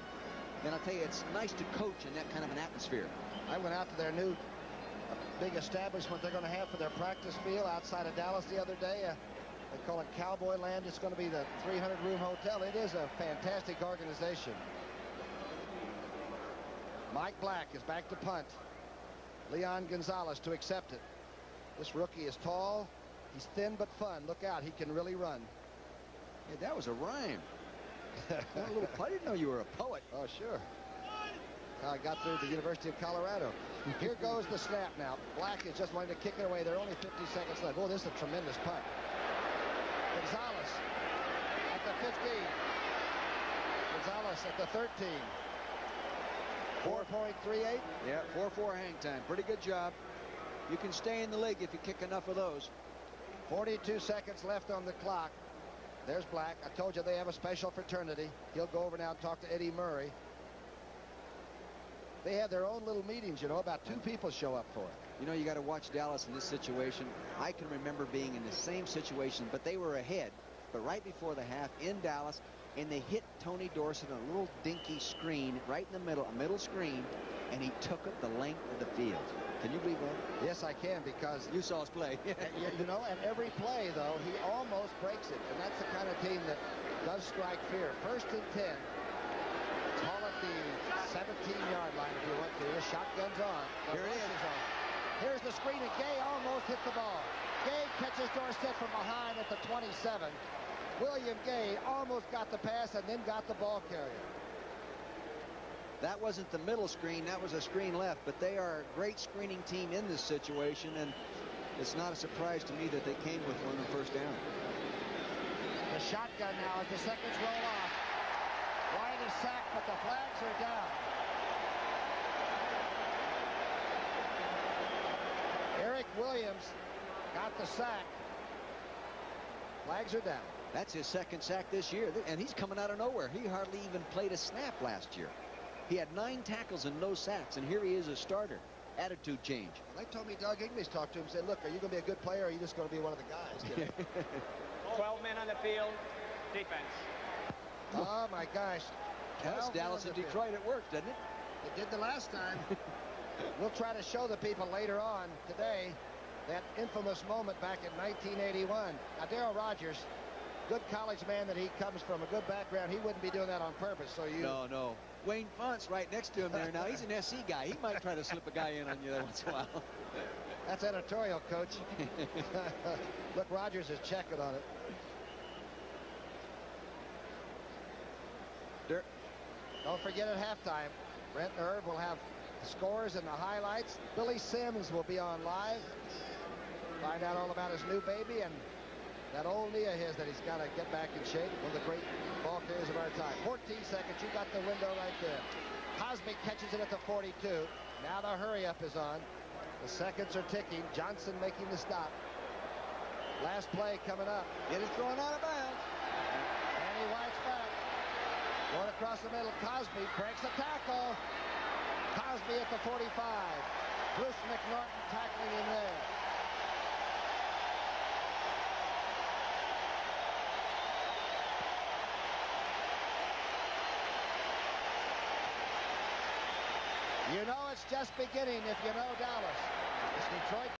Speaker 5: And I'll tell you, it's nice to coach in that kind of an atmosphere.
Speaker 2: I went out to their new big establishment they're going to have for their practice field outside of Dallas the other day. They call it Cowboy Land. It's going to be the 300-room hotel. It is a fantastic organization. Mike Black is back to punt. Leon Gonzalez to accept it. This rookie is tall. He's thin but fun. Look out. He can really run.
Speaker 5: Hey, that was a rhyme. I didn't know you were a poet.
Speaker 2: Oh, sure. I got through the University of Colorado. Here goes the snap now. Black is just wanting to kick it away. There are only 50 seconds left. Oh, this is a tremendous punt. Gonzalez at the 15. Gonzalez at the 13. 4.38.
Speaker 5: Yeah, 4.4 hang time. Pretty good job. You can stay in the league if you kick enough of those.
Speaker 2: 42 seconds left on the clock. There's Black. I told you they have a special fraternity. He'll go over now and talk to Eddie Murray. They have their own little meetings, you know. About 2 people show up for it.
Speaker 5: You know, you got to watch Dallas in this situation. I can remember being in the same situation, but they were ahead. But right before the half in Dallas, and they hit Tony Dorsett on a little dinky screen right in the middle, a middle screen, and he took it the length of the field. Can you believe that?
Speaker 2: Yes, I can, because
Speaker 5: you saw us play.
Speaker 2: You know, and every play, though, he almost breaks it. And that's the kind of team that does strike fear. 1st and 10. Call it the 17-yard line if you want to. The shotgun's on. The
Speaker 5: Here it is.
Speaker 2: On. Here's the screen, and Gay almost hit the ball. Gay catches Dorsett from behind at the 27. William Gay almost got the pass and then got the ball carrier.
Speaker 5: That wasn't the middle screen. That was a screen left. But they are a great screening team in this situation, and it's not a surprise to me that they came with one on 1st down.
Speaker 2: The shotgun now as the seconds roll off. Wyatt is sacked, but the flags are down. Eric Williams got the sack. Flags are down.
Speaker 5: That's his 2nd sack this year, and he's coming out of nowhere. He hardly even played a snap last year. He had 9 tackles and no sacks, and here he is a starter. Attitude change.
Speaker 2: They told me Doug Ingles talked to him and said, look, are you going to be a good player, or are you just going to be one of the guys today?
Speaker 4: 12 men on the field. Defense.
Speaker 2: Oh, my gosh.
Speaker 5: That's Dallas and Detroit. It worked, didn't it?
Speaker 2: It did the last time. We'll try to show the people later on today that infamous moment back in 1981. Now, Darryl Rogers, good college man that he comes from, a good background, he wouldn't be doing that on purpose. So you...
Speaker 5: No. Wayne Font's right next to him there now. He's an SC guy. He might try to slip a guy in on you there once in a while.
Speaker 2: That's editorial, Coach. Look, Rogers is checking on it. Don't forget at halftime, Brent and Irv will have the scores and the highlights. Billy Sims will be on live. Find out all about his new baby and that old knee of his that he's got to get back in shape. One of the great ball carriers of our time. 14 seconds. You got the window right there. Cosby catches it at the 42. Now the hurry-up is on. The seconds are ticking. Johnson making the stop. Last play coming up.
Speaker 5: It is thrown out of bounds.
Speaker 2: Danny White's back. Going across the middle. Cosby breaks the tackle. Cosby at the 45. Bruce McNorton tackling him there. You know it's just beginning if you know Dallas. It's Detroit.